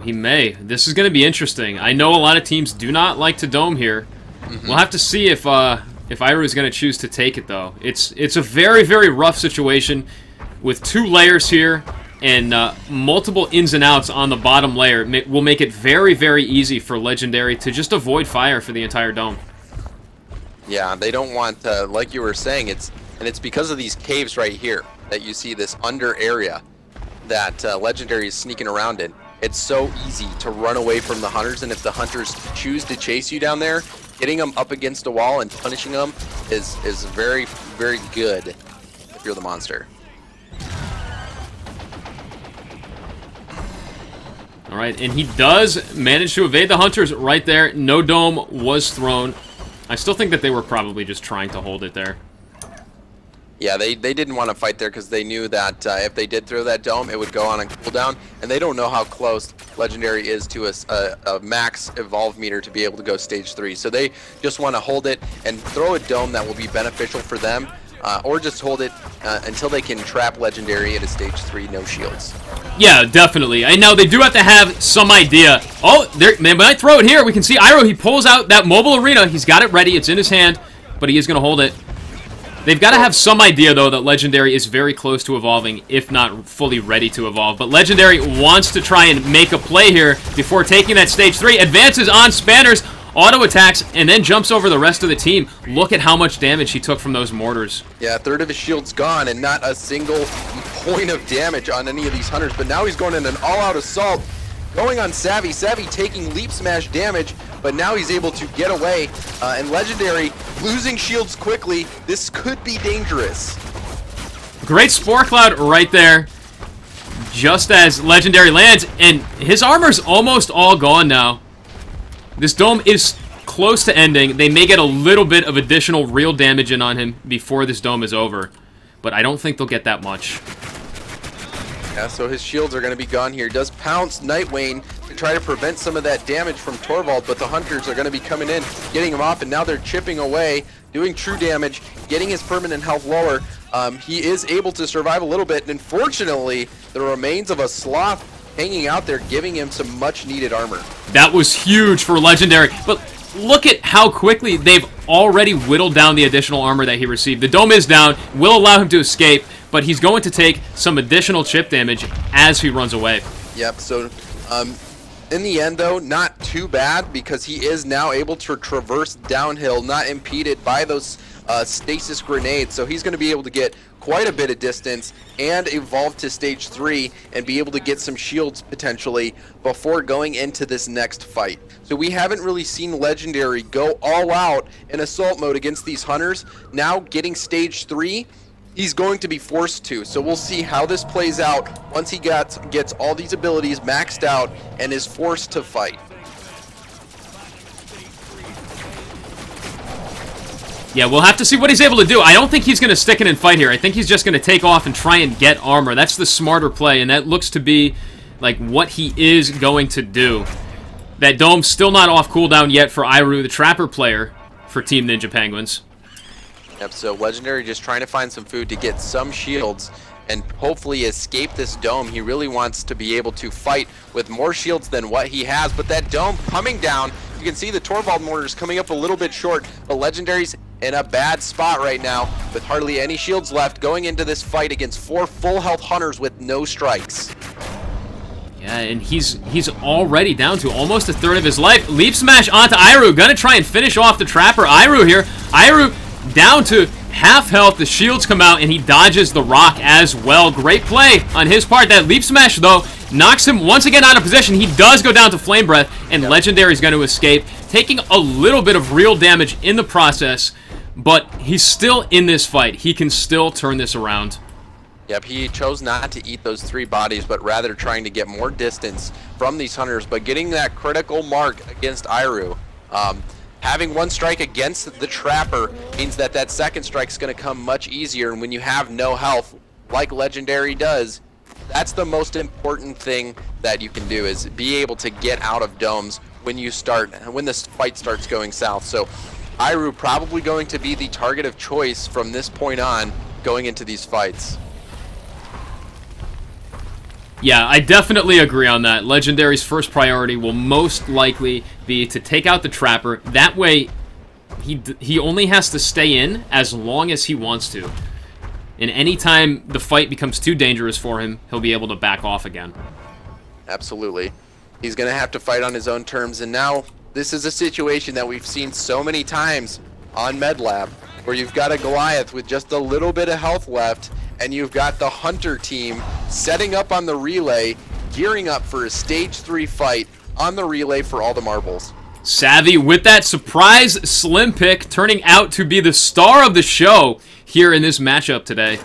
He may. This is going to be interesting. I know a lot of teams do not like to dome here. We'll have to see if Iru is going to choose to take it, though. It's a very, very rough situation with two layers here. and multiple ins and outs on the bottom layer will make it very, very easy for Legendary to just avoid fire for the entire dome. Yeah, they don't want, like you were saying, it's because of these caves right here that you see this under area that Legendary is sneaking around in. It's so easy to run away from the hunters, and if the hunters choose to chase you down there, getting them up against a wall and punishing them is very, very good if you're the monster. All right, and he does manage to evade the hunters right there. No dome was thrown. I still think that they were probably just trying to hold it there. Yeah, they didn't want to fight there because they knew that if they did throw that dome, it would go on a cooldown, and they don't know how close Legendary is to a max evolve meter to be able to go stage 3. So they just want to hold it and throw a dome that will be beneficial for them, or just hold it until they can trap Legendary at a stage 3, no shields. Yeah, definitely. I know they do have to have some idea. Oh, man, when I throw it here, we can see Iroh, he pulls out that mobile arena. He's got it ready. It's in his hand, but he is going to hold it. They've got to have some idea, though, that Legendary is very close to evolving, if not fully ready to evolve. But Legendary wants to try and make a play here before taking that stage 3. Advances on Spanners, auto attacks, and then jumps over the rest of the team. Look at how much damage he took from those mortars. Yeah, a third of his shield's gone, and not a single point of damage on any of these hunters. But now he's going in an all-out assault, going on Savvy. Savvy taking leap smash damage, but now he's able to get away. And Legendary losing shields quickly. This could be dangerous. Great Spore Cloud right there, just as Legendary lands, and his armor's almost all gone now. This dome is close to ending. They may get a little bit of additional real damage in on him before this dome is over, but I don't think they'll get that much. Yeah, so his shields are going to be gone here. Does pounce Nightwane to try to prevent some of that damage from Torvald, but the hunters are going to be coming in, getting him off, and now they're chipping away, doing true damage, getting his permanent health lower. He is able to survive a little bit, and unfortunately, the remains of a Sloth hanging out there, giving him some much-needed armor. That was huge for Legendary, but look at how quickly they've already whittled down the additional armor that he received. The dome is down, will allow him to escape, but he's going to take some additional chip damage as he runs away. Yep, so in the end, though, not too bad, because he is now able to traverse downhill, not impeded by those stasis grenades, so he's going to be able to get quite a bit of distance and evolve to stage 3 and be able to get some shields potentially before going into this next fight. So we haven't really seen Legendary go all out in assault mode against these hunters. Now getting stage 3, he's going to be forced to. So we'll see how this plays out once he gets all these abilities maxed out and is forced to fight. Yeah, we'll have to see what he's able to do. I don't think he's going to stick it and fight here. I think he's just going to take off and try and get armor. That's the smarter play, and that looks to be like what he is going to do. That dome's still not off cooldown yet for Iroh, the Trapper player for Team Ninja Penguins. Yep, so Legendary just trying to find some food to get some shields and hopefully escape this dome. He really wants to be able to fight with more shields than what he has, but that dome coming down, you can see the Torvald mortars coming up a little bit short, but Legendary's in a bad spot right now with hardly any shields left, going into this fight against 4 full health hunters with no strikes. Yeah, and he's already down to almost a third of his life. Leap smash onto Iroh, gonna try and finish off the Trapper. Iroh here. Iroh down to half health. The shields come out, and he dodges the rock as well. Great play on his part. That leap smash, though, knocks him once again out of position. He does go down to Flame Breath, and Legendary's going to escape, taking a little bit of real damage in the process, but he's still in this fight. He can still turn this around. Yep, he chose not to eat those 3 bodies, but rather trying to get more distance from these hunters, but getting that critical mark against Iroh. Having 1 strike against the Trapper means that that second strike is going to come much easier, and when you have no health, like Legendary does, that's the most important thing that you can do, is be able to get out of domes when this fight starts going south. So Iroh probably going to be the target of choice from this point on going into these fights. Yeah, I definitely agree on that. Legendary's first priority will most likely be to take out the Trapper. That way, he only has to stay in as long as he wants to. And anytime the fight becomes too dangerous for him, he'll be able to back off again. Absolutely. He's going to have to fight on his own terms, and now this is a situation that we've seen so many times on MedLab, where you've got a Goliath with just a little bit of health left, and you've got the Hunter team setting up on the relay, gearing up for a Stage 3 fight on the relay for all the marbles. Savvy with that surprise Slim pick, turning out to be the star of the show here in this matchup today.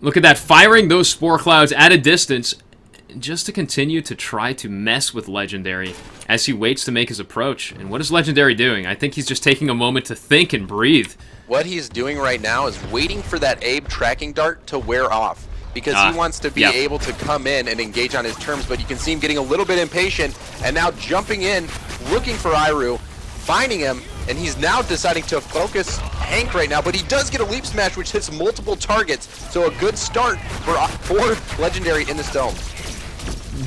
Look at that, firing those spore clouds at a distance just to continue to try to mess with Legendary as he waits to make his approach. And what is Legendary doing? I think he's just taking a moment to think and breathe. What he's doing right now is waiting for that Abe tracking dart to wear off, because he wants to be able to come in and engage on his terms, but you can see him getting a little bit impatient and now jumping in, looking for Iru, finding him, and he's now deciding to focus Hank right now, but he does get a leap smash which hits multiple targets, so a good start for Legendary in this dome.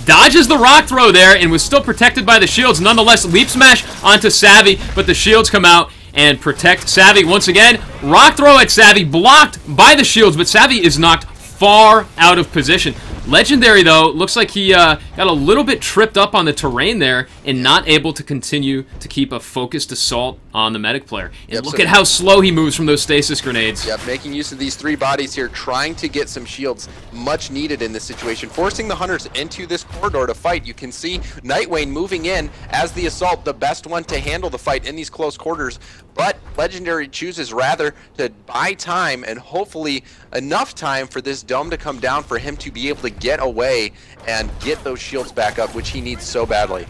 Dodges the rock throw there and was still protected by the shields. Nonetheless, leap smash onto Savvy, but the shields come out and protect Savvy once again. Rock throw at Savvy, blocked by the shields, but Savvy is knocked far out of position. Legendary, though, looks like he got a little bit tripped up on the terrain there and not able to continue to keep a focused assault on the medic player. And look at how slow he moves from those stasis grenades. Yep, making use of these 3 bodies here, trying to get some shields, much needed in this situation, forcing the Hunters into this corridor to fight. You can see Nightwayne moving in as the assault, the best one to handle the fight in these close quarters, but Legendary chooses rather to buy time and hopefully enough time for this dome to come down for him to be able to get away and get those shields back up, which he needs so badly.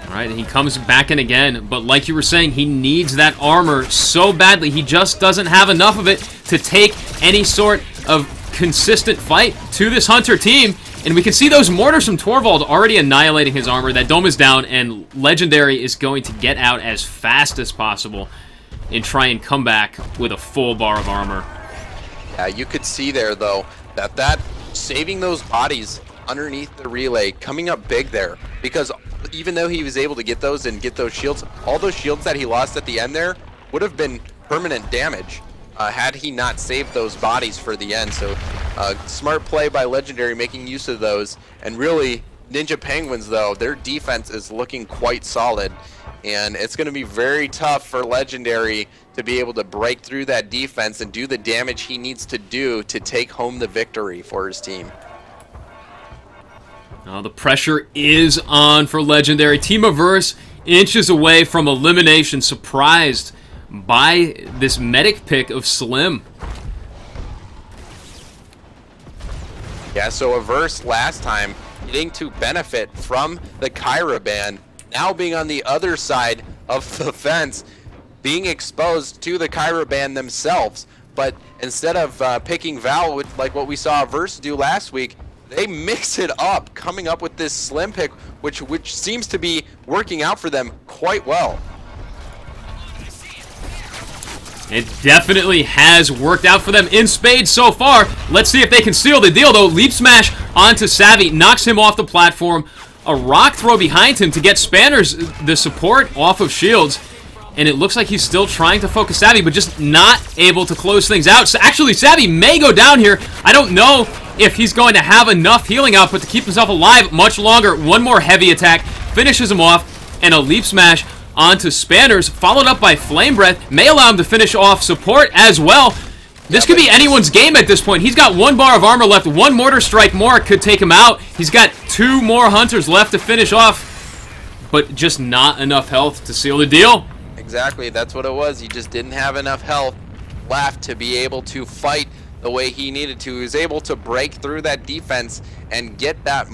All right, and he comes back in again, but like you were saying, he needs that armor so badly. He just doesn't have enough of it to take any sort of consistent fight to this Hunter team. And we can see those mortars from Torvald already annihilating his armor. That dome is down, and Legendary is going to get out as fast as possible and try and come back with a full bar of armor. Yeah, you could see there, though, that saving those bodies underneath the relay, coming up big there, because even though he was able to get those and get those shields, all those shields that he lost at the end there would have been permanent damage had he not saved those bodies for the end. So smart play by Legendary, making use of those. And really, Ninja Penguins, though, their defense is looking quite solid, and it's going to be very tough for Legendary to be able to break through that defense and do the damage he needs to do to take home the victory for his team. Now the pressure is on for Legendary. Team Averse inches away from elimination, surprised by this medic pick of Slim. Yeah, so Averse last time getting to benefit from the Kyra ban, now being on the other side of the fence, being exposed to the Kyra ban themselves. But instead of picking Val with like what we saw Averse do last week, they mix it up, coming up with this Slim pick, which seems to be working out for them quite well. It definitely has worked out for them in spades so far. Let's see if they can seal the deal, though. Leap smash onto Savvy, knocks him off the platform. A rock throw behind him to get Spanners the support off of shields. And it looks like he's still trying to focus Savvy, but just not able to close things out. So actually, Savvy may go down here. I don't know if he's going to have enough healing output to keep himself alive much longer. One more heavy attack finishes him off, and a leap smash onto Spanners, followed up by Flame Breath, may allow him to finish off support as well. This could be anyone's game at this point. He's got 1 bar of armor left. 1 mortar strike more could take him out. He's got 2 more Hunters left to finish off, but just not enough health to seal the deal. Exactly, that's what it was. He just didn't have enough health left to be able to fight the way he needed to. He was able to break through that defense and get that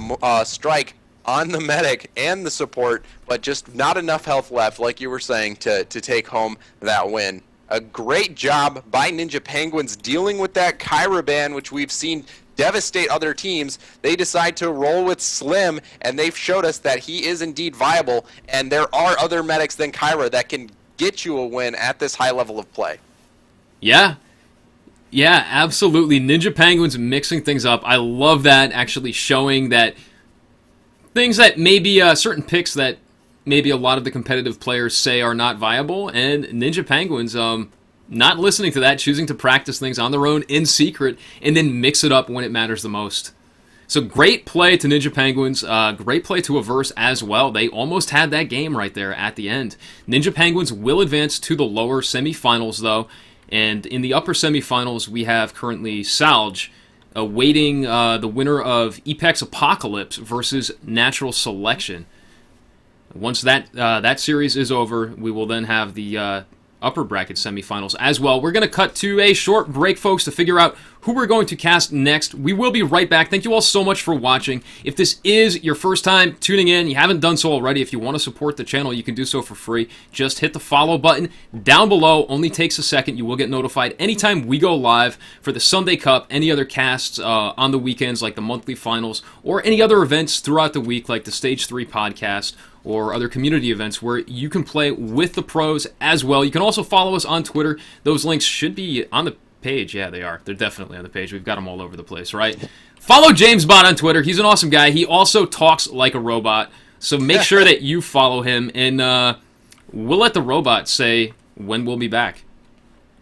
strike on the medic and the support, but just not enough health left, like you were saying, to take home that win. A great job by Ninja Penguins dealing with that Kyra ban, which we've seen devastate other teams. They decide to roll with Slim, and they've showed us that he is indeed viable, and there are other medics than Kyra that can get you a win at this high level of play. Yeah, absolutely. Ninja Penguins mixing things up. I love that, actually showing that things that maybe certain picks that maybe a lot of the competitive players say are not viable, and Ninja Penguins not listening to that, choosing to practice things on their own in secret, and then mix it up when it matters the most. So great play to Ninja Penguins, great play to Averse as well. They almost had that game right there at the end. Ninja Penguins will advance to the lower semifinals, though, and in the upper semifinals, we have currently Salge awaiting the winner of Epex Apocalypse versus Natural Selection. Once that series is over, we will then have the upper bracket semifinals as well. We're going to cut to a short break, folks, to figure out who we're going to cast next. We will be right back. Thank you all so much for watching. If this is your first time tuning in, you haven't done so already, if you want to support the channel, you can do so for free. Just hit the follow button down below. Only takes a second. You will get notified anytime we go live for the Sunday Cup, any other casts on the weekends like the monthly finals, or any other events throughout the week like the Stage 3 podcast, or other community events where you can play with the pros as well. You can also follow us on Twitter. Those links should be on the page. Yeah, they are. They're definitely on the page. We've got them all over the place, right? Follow James Bot on Twitter. He's an awesome guy. He also talks like a robot, so make sure that you follow him, and we'll let the robot say when we'll be back.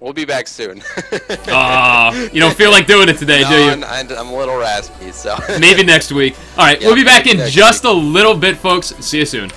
We'll be back soon. You don't feel like doing it today, do you? I'm a little raspy, so. Maybe next week. All right, we'll be back in just a little bit, folks. See you soon.